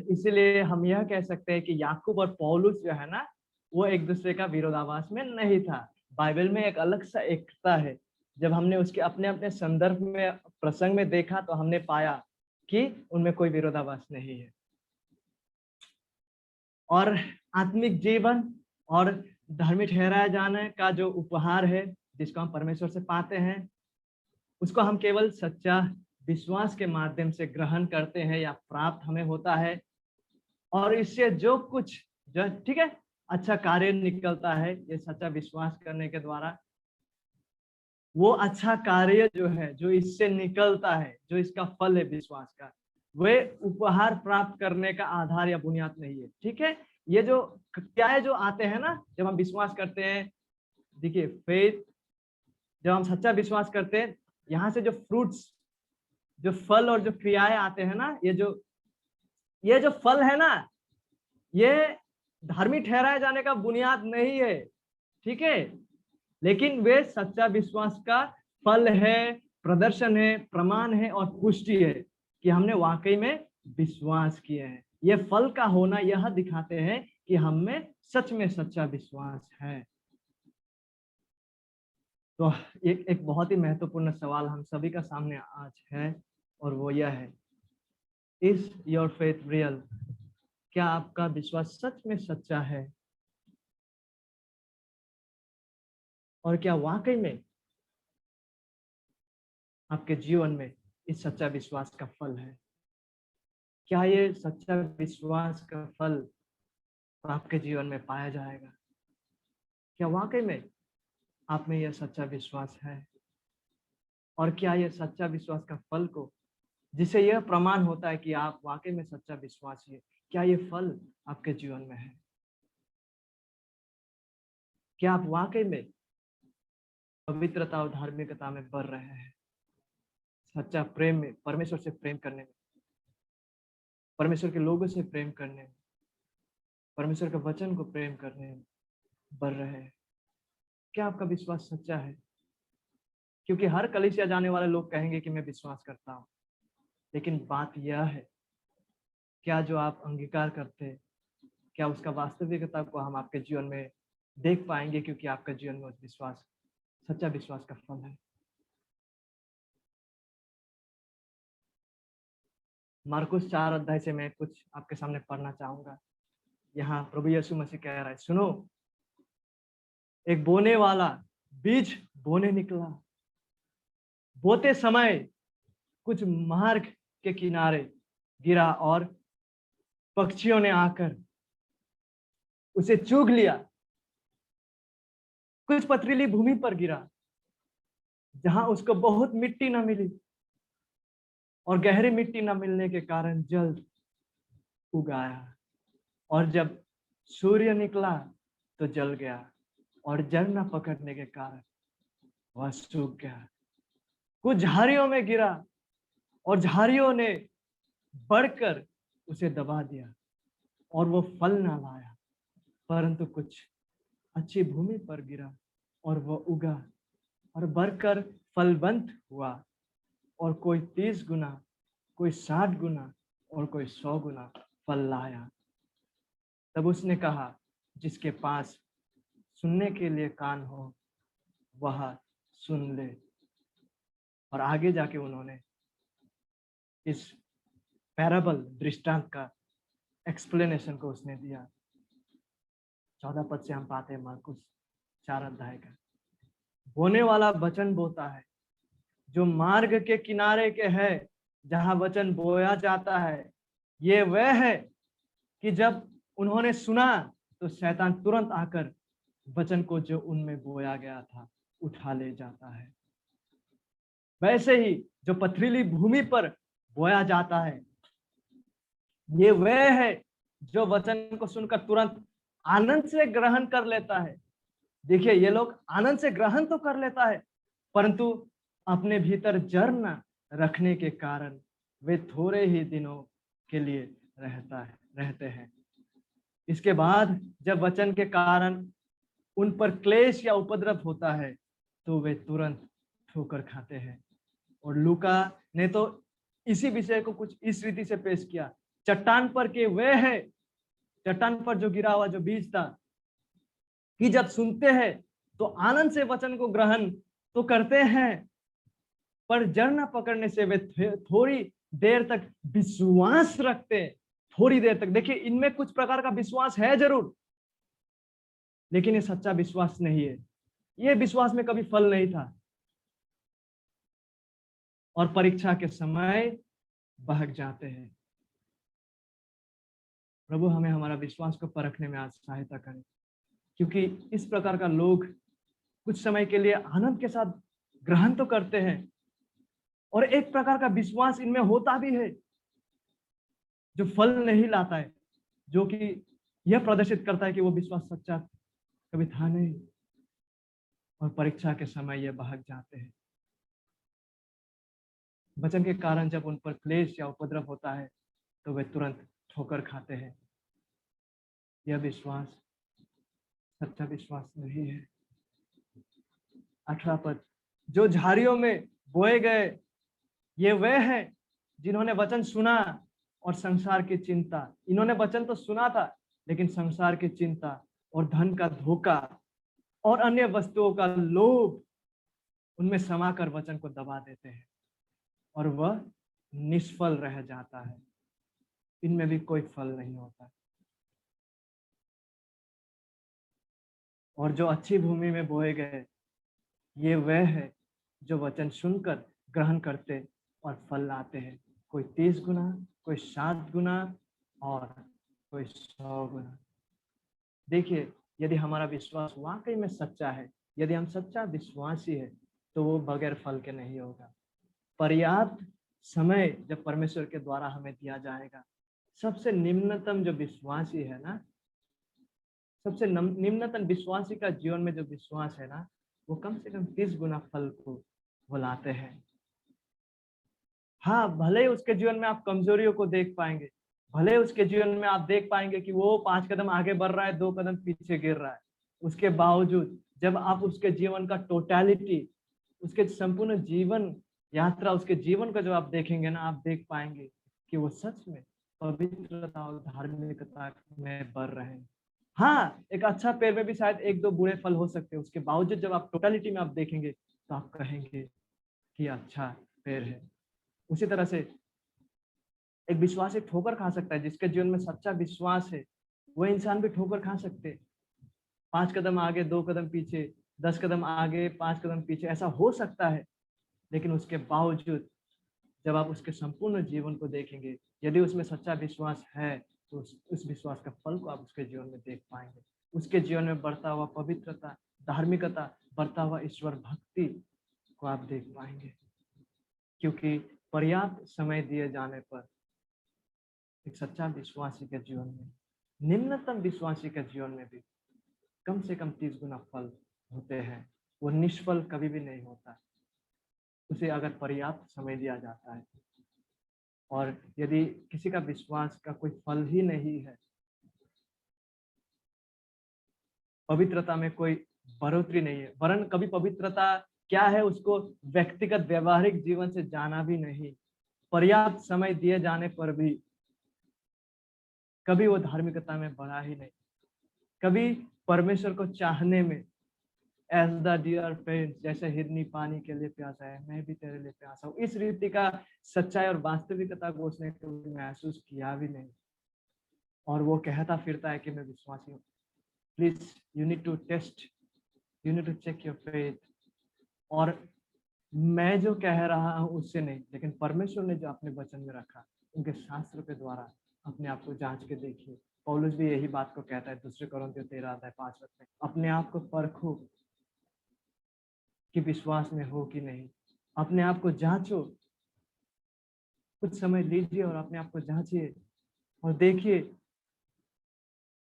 इसलिए हम यह कह सकते हैं कि याकूब और पौलुस जो है ना, वो एक दूसरे का विरोधाभास में नहीं था। बाइबल में एक अलग सा एकता है। जब हमने उसके अपने अपने संदर्भ में प्रसंग में देखा तो हमने पाया कि उनमें कोई विरोधाभास नहीं है। और आत्मिक जीवन और धर्मी ठहराए जाने का जो उपहार है जिसको हम परमेश्वर से पाते हैं, उसको हम केवल सच्चा विश्वास के माध्यम से ग्रहण करते हैं या प्राप्त हमें होता है। और इससे जो कुछ जो ठीक है अच्छा कार्य निकलता है ये सच्चा विश्वास करने के द्वारा, वो अच्छा कार्य जो है जो इससे निकलता है, जो इसका फल है विश्वास का, वे उपहार प्राप्त करने का आधार या बुनियाद नहीं है। ठीक है, ये जो क्रियाएं जो आते हैं ना जब हम विश्वास करते हैं, देखिए फेथ, जब हम सच्चा विश्वास करते हैं, यहाँ से जो फ्रूट्स, जो फल और जो क्रियाएं आते हैं ना, ये जो फल है ना, ये धार्मिक ठहराए जाने का बुनियाद नहीं है। ठीक है, लेकिन वे सच्चा विश्वास का फल है, प्रदर्शन है, प्रमाण है और पुष्टि है कि हमने वाकई में विश्वास किए हैं। ये फल का होना यह दिखाते हैं कि हम में सच में सच्चा विश्वास है। तो एक बहुत ही महत्वपूर्ण सवाल हम सभी का सामने आज है, और वो यह है, इज योर फेथ रियल? क्या आपका विश्वास सच में सच्चा है? और क्या वाकई में आपके जीवन में इस सच्चा विश्वास का फल है? क्या ये सच्चा विश्वास का फल आपके जीवन में पाया जाएगा? क्या वाकई में आप में यह सच्चा विश्वास है? और क्या यह सच्चा विश्वास का फल को, जिसे यह प्रमाण होता है कि आप वाकई में सच्चा विश्वासी है, क्या ये फल आपके जीवन में है? क्या आप वाकई में पवित्रता और धार्मिकता में बढ़ रहे हैं? सच्चा प्रेम में, परमेश्वर से प्रेम करने में, परमेश्वर के लोगों से प्रेम करने में, परमेश्वर के वचन को प्रेम करने में बढ़ रहे हैं? क्या आपका विश्वास सच्चा है? क्योंकि हर कलीसिया जाने वाले लोग कहेंगे कि मैं विश्वास करता हूँ, लेकिन बात यह है, क्या जो आप अंगीकार करते हैं, क्या उसका वास्तविकता को हम आपके जीवन में देख पाएंगे? क्योंकि आपका जीवन में उस विश्वास, सच्चा विश्वास का फल है। मार्कुस 4 अध्याय से मैं कुछ आपके सामने पढ़ना चाहूंगा। यहाँ प्रभु यीशु मसीह कह रहा है, सुनो, एक बोने वाला बीज बोने निकला। बोते समय कुछ मार्ग के किनारे गिरा और पक्षियों ने आकर उसे चुग लिया। कुछ पथरीली भूमि पर गिरा जहां उसको बहुत मिट्टी न मिली, और गहरी मिट्टी न मिलने के कारण जल्द उगाया। और जब सूर्य निकला तो जल गया, और जल न पकड़ने के कारण वह सूख गया। कुछ झाड़ियों में गिरा और झाड़ियों ने बढ़कर उसे दबा दिया, और वो फल ना लाया। परंतु कुछ अच्छी भूमि पर गिरा और वह उगा और बढ़कर फलवंत हुआ, और कोई 30 गुना, कोई 60 गुना और कोई 100 गुना फल लाया। तब उसने कहा, जिसके पास सुनने के लिए कान हो वह सुन ले। और आगे जाके उन्होंने इस पैराबल, दृष्टांत का एक्सप्लेनेशन को उसने दिया। 14 पद से हम पाते हैं मार्कुस 4 अध्याय का। बोने वाला वचन बोता है जो मार्ग के किनारे के है, जहां वचन बोया जाता है। ये वह है कि जब उन्होंने सुना तो शैतान तुरंत आकर वचन को जो उनमें बोया गया था उठा ले जाता है। वैसे ही जो पथरीली भूमि पर बोया जाता है ये वह है जो वचन को सुनकर तुरंत आनंद से ग्रहण कर लेता है। देखिए, ये लोग आनंद से ग्रहण तो कर लेता है, परंतु अपने भीतर जड़ न रखने के कारण वे थोड़े ही दिनों के लिए रहते हैं। इसके बाद जब वचन के कारण उन पर क्लेश या उपद्रव होता है तो वे तुरंत ठोकर खाते हैं। और लूका ने तो इसी विषय को कुछ इस रीति से पेश किया। चट्टान पर के वे है, चट्टान पर जो गिरा हुआ जो बीज था, कि जब सुनते हैं तो आनंद से वचन को ग्रहण तो करते हैं, पर जड़ न पकड़ने से वे थोड़ी देर तक विश्वास रखते हैं। थोड़ी देर तक, देखिए इनमें कुछ प्रकार का विश्वास है जरूर, लेकिन ये सच्चा विश्वास नहीं है। ये विश्वास में कभी फल नहीं था, और परीक्षा के समय बहक जाते हैं। प्रभु हमें हमारा विश्वास को परखने में आज सहायता करें, क्योंकि इस प्रकार का लोग कुछ समय के लिए आनंद के साथ ग्रहण तो करते हैं, और एक प्रकार का विश्वास इनमें होता भी है जो फल नहीं लाता है, जो कि यह प्रदर्शित करता है कि वो विश्वास सच्चा कभी था नहीं, और परीक्षा के समय ये बहक जाते हैं। वचन के कारण जब उन पर क्लेश या उपद्रव होता है तो वे तुरंत ठोकर खाते हैं। यह विश्वास सच्चा विश्वास नहीं है। 18 पद, जो झाड़ियों में बोए गए ये वे हैं जिन्होंने वचन सुना और संसार की चिंता, इन्होंने वचन तो सुना था, लेकिन संसार की चिंता और धन का धोखा और अन्य वस्तुओं का लोभ उनमें समाकर वचन को दबा देते हैं, और वह निष्फल रह जाता है। इनमें भी कोई फल नहीं होता। और जो अच्छी भूमि में बोए गए ये वह है जो वचन सुनकर ग्रहण करते और फल लाते हैं, कोई 30 गुना, कोई 60 गुना और कोई 100 गुना। देखिए, यदि हमारा विश्वास वाकई में सच्चा है, यदि हम सच्चा विश्वासी है, तो वो बगैर फल के नहीं होगा। पर्याप्त समय जब परमेश्वर के द्वारा हमें दिया जाएगा, सबसे निम्नतम जो विश्वासी है ना, सबसे निम्नतम विश्वासी का जीवन में जो विश्वास है ना, वो कम से कम 30 गुना फल को वो लाते हैं। हाँ, भले ही उसके जीवन में आप कमजोरियों को देख पाएंगे, भले ही उसके जीवन में आप देख पाएंगे कि वो 5 कदम आगे बढ़ रहा है, 2 कदम पीछे गिर रहा है, उसके बावजूद जब आप उसके जीवन का टोटलिटी, उसके संपूर्ण जीवन यात्रा, उसके जीवन का जब आप देखेंगे ना, आप देख पाएंगे कि वो सच में पवित्रता और धार्मिकता में बढ़ रहे हैं। हाँ, एक अच्छा पेड़ में भी शायद 1-2 बुरे फल हो सकते हैं, उसके बावजूद जब आप टोटलिटी में आप देखेंगे तो आप कहेंगे कि अच्छा पेड़ है। उसी तरह से एक विश्वासी ठोकर खा सकता है, जिसके जीवन में सच्चा विश्वास है, वह इंसान भी ठोकर खा सकते हैं। 5 कदम आगे 2 कदम पीछे, 10 कदम आगे 5 कदम पीछे, ऐसा हो सकता है। लेकिन उसके बावजूद जब आप उसके संपूर्ण जीवन को देखेंगे, यदि उसमें सच्चा विश्वास है, तो उस विश्वास का फल को आप उसके जीवन में देख पाएंगे। उसके जीवन में बढ़ता हुआ पवित्रता, धार्मिकता, बढ़ता हुआ ईश्वर भक्ति को आप देख पाएंगे, क्योंकि पर्याप्त समय दिए जाने पर एक सच्चा विश्वासी के जीवन में, निम्नतम विश्वासी के जीवन में भी कम से कम 30 गुना फल होते हैं। वो निष्फल कभी भी नहीं होता, उसे अगर पर्याप्त समय दिया जाता है। और यदि किसी का विश्वास का कोई फल ही नहीं है, पवित्रता में कोई बढ़ोतरी नहीं है, वरन कभी पवित्रता क्या है उसको व्यक्तिगत व्यवहारिक जीवन से जाना भी नहीं, पर्याप्त समय दिए जाने पर भी कभी वो धार्मिकता में बढ़ा ही नहीं, कभी परमेश्वर को चाहने में, एज द डियर फ्रेंड्स, जैसे हिरनी पानी के लिए प्यासा है, मैं भी तेरे लिए प्यासा हूँ, इस रीति का सच्चाई और वास्तविकता को उसने कभी महसूस किया भी नहीं। और वो कहता फिरता है कि मैं विश्वासी हूँ। Please you need to test, you need to check your faith. और मैं जो कह रहा हूँ उससे नहीं, लेकिन परमेश्वर ने जो अपने वचन में रखा, उनके शास्त्र के द्वारा अपने आप को जांच के देखिए। पौलुस भी यही बात को कहता है 2 कोरिन्थियों 13:5 में, अपने आप को परखो कि विश्वास में हो कि नहीं, अपने आप को जांचो, कुछ समय लीजिए और अपने आप को जांचिए और देखिए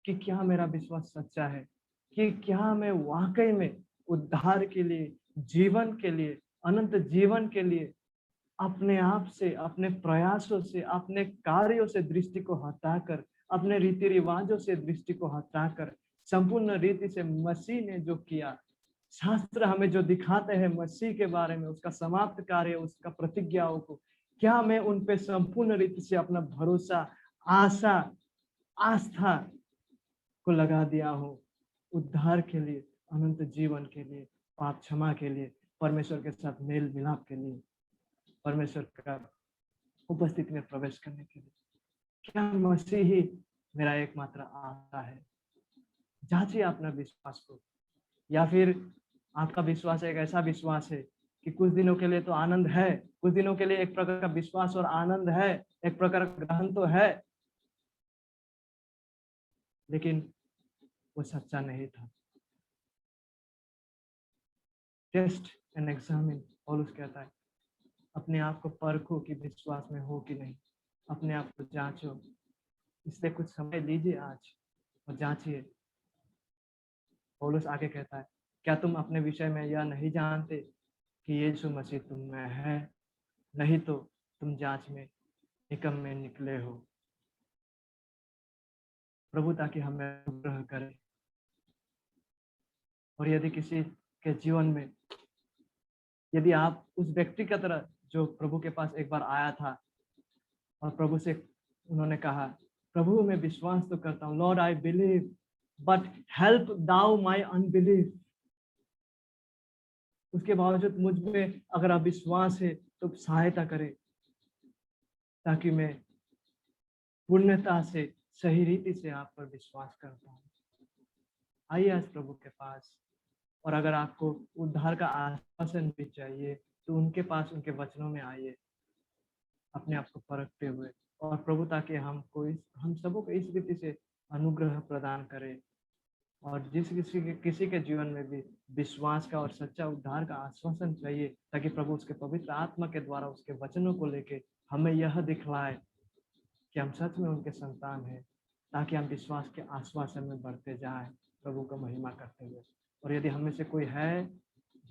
कि क्या मेरा विश्वास सच्चा है, कि क्या मैं वाकई में उद्धार के लिए, जीवन के लिए, अनंत जीवन के लिए अपने आप से, अपने प्रयासों से, अपने कार्यों से दृष्टि को हटाकर, अपने रीति रिवाजों से दृष्टि को हटाकर, संपूर्ण रीति से मसीह ने जो किया, शास्त्र हमें जो दिखाते हैं मसीह के बारे में, उसका समाप्त कार्य, उसका प्रतिज्ञाओं को, क्या मैं उन पे संपूर्ण रीति से अपना भरोसा, आशा, आस्था को लगा दिया हूँ उद्धार के लिए, अनंत जीवन के लिए, पाप क्षमा के लिए, परमेश्वर के साथ मेल मिलाप के लिए, परमेश्वर का उपस्थिति में प्रवेश करने के लिए। क्या मसीह ही मेरा एकमात्र आशा है? जांचिए अपना विश्वास को। या फिर आपका विश्वास एक ऐसा विश्वास है कि कुछ दिनों के लिए तो आनंद है, कुछ दिनों के लिए एक प्रकार का विश्वास और आनंद है, एक प्रकार का ग्रहण तो है, लेकिन वो सच्चा नहीं था। टेस्ट एंड एग्जामिन, पौलुस कहता है, अपने आप को परखो कि विश्वास में हो कि नहीं, अपने आप को जांचो। इसलिए कुछ समय लीजिए आज और जांचिए। पौलुस आगे कहता है, क्या तुम अपने विषय में यह नहीं जानते कि यीशु मसीह तुम में है, नहीं तो तुम जांच में निकम्मे निकले हो। प्रभु ताकि हमें अनुग्रह करे। और यदि किसी के जीवन में, यदि आप उस व्यक्ति की तरह जो प्रभु के पास एक बार आया था और प्रभु से उन्होंने कहा, प्रभु मैं विश्वास तो करता हूँ, Lord I believe but help thou my unbelief, उसके बावजूद मुझ में अगर अविश्वास है तो सहायता करे ताकि मैं पूर्णता से, सही रीति से आप पर विश्वास कर पाऊं। आइए आज प्रभु के पास। और अगर आपको उद्धार का आश्वासन भी चाहिए तो उनके पास, उनके वचनों में आइए, अपने आप को परखते हुए। और प्रभु ताकि हम सबों को इस रीति से अनुग्रह प्रदान करे, और किसी के जीवन में भी विश्वास का और सच्चा उद्धार का आश्वासन चाहिए, ताकि प्रभु उसके पवित्र आत्मा के द्वारा उसके वचनों को लेके हमें यह दिखलाए कि हम सच में उनके संतान हैं, ताकि हम विश्वास के आश्वासन में बढ़ते जाएं, प्रभु का महिमा करते हुए। और यदि हमें से कोई है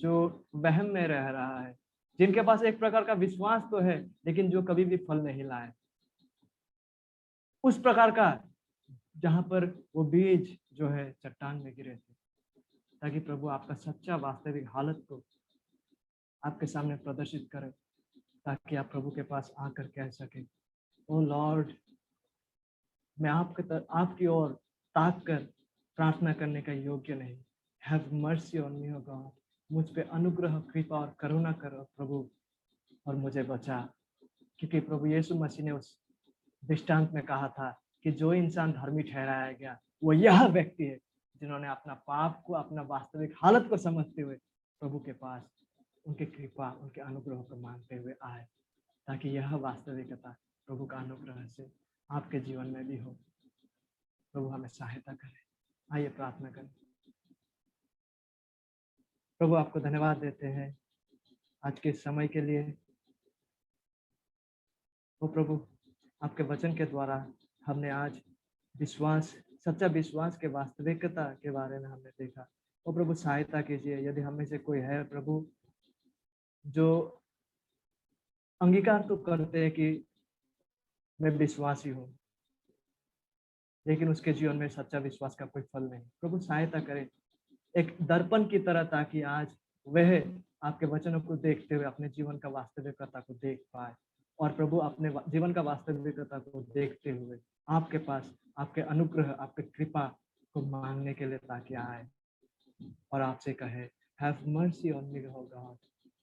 जो वहम में रह रहा है, जिनके पास एक प्रकार का विश्वास तो है लेकिन जो कभी भी फल नहीं लाए, उस प्रकार का जहां पर वो बीज जो है चट्टान में गिरे थे, ताकि प्रभु आपका सच्चा वास्तविक हालत को आपके सामने प्रदर्शित करे, ताकि आप प्रभु के पास आकर कह सके, ओ लॉर्ड, मैं आपकी ओर ताक कर प्रार्थना करने का योग्य नहीं, have mercy on me O God, मुझ पे अनुग्रह, कृपा और करुणा करो प्रभु और मुझे बचा। क्योंकि प्रभु यीशु मसीह ने उस दृष्टांत में कहा था कि जो इंसान धर्मी ठहराया गया वो यह व्यक्ति है जिन्होंने अपना पाप को, अपना वास्तविक हालत को समझते हुए प्रभु के पास उनकी कृपा, उनके अनुग्रह को मांगते हुए आए, ताकि यह वास्तविकता प्रभु का अनुग्रह से आपके जीवन में भी हो। प्रभु हमें सहायता करे। आइए प्रार्थना करें। प्रभु आपको धन्यवाद देते हैं आज के समय के लिए। वो प्रभु आपके वचन के द्वारा हमने आज विश्वास, सच्चा विश्वास के वास्तविकता के बारे में हमने देखा। वो प्रभु सहायता कीजिए, यदि हमें से कोई है प्रभु जो अंगीकार तो करते हैं कि मैं विश्वासी हूँ, लेकिन उसके जीवन में सच्चा विश्वास का कोई फल नहीं, प्रभु सहायता करें एक दर्पण की तरह, ताकि आज वह आपके वचनों को देखते हुए अपने जीवन का वास्तविकता को देख पाए, और प्रभु अपने जीवन का वास्तविकता को देखते हुए आपके पास आपके अनुग्रह, आपके कृपा को मांगने के लिए ताकि आए और आपसे कहे, have mercy on me O God,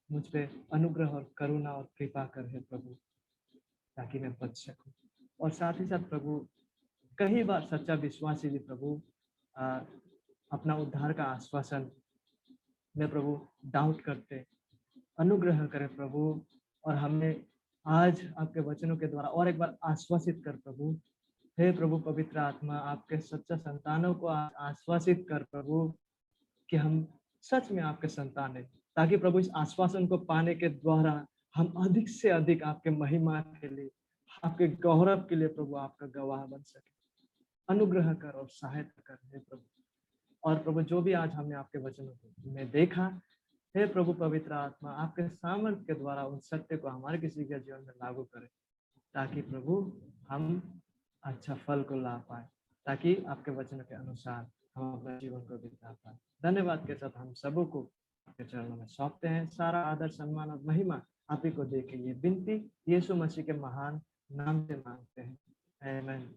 मुझ पे अनुग्रह और करुणा और कृपा कर है प्रभु, ताकि मैं बच सकूं। और साथ ही साथ प्रभु कई बार सच्चा विश्वासी भी प्रभु अपना उद्धार का आश्वासन में प्रभु डाउट करते, अनुग्रह करे प्रभु, और हमें आज आपके वचनों के द्वारा और एक बार आश्वासित कर प्रभु। हे प्रभु पवित्र आत्मा, आपके सच्चा संतानों को आश्वासित कर प्रभु कि हम सच में आपके संतान हैं, ताकि प्रभु इस आश्वासन को पाने के द्वारा हम अधिक से अधिक आपके महिमा के लिए आपके गौरव के लिए प्रभु आपका गवाह बन सके। अनुग्रह कर और सहायता कर हे प्रभु। और प्रभु जो भी आज हमने आपके वचनों में देखा, हे प्रभु पवित्र आत्मा आपके सामर्थ्य के द्वारा उन सत्य को हमारे किसी के जीवन में लागू करें, ताकि प्रभु हम अच्छा फल को ला पाए, ताकि आपके वचन के अनुसार हम अपने जीवन को बिता पाए। धन्यवाद के साथ हम सबों को आपके चरणों में सौंपते हैं। सारा आदर सम्मान और महिमा आप ही को दे के ये विनती यीशु मसीह के महान नाम से मांगते हैं, आमीन।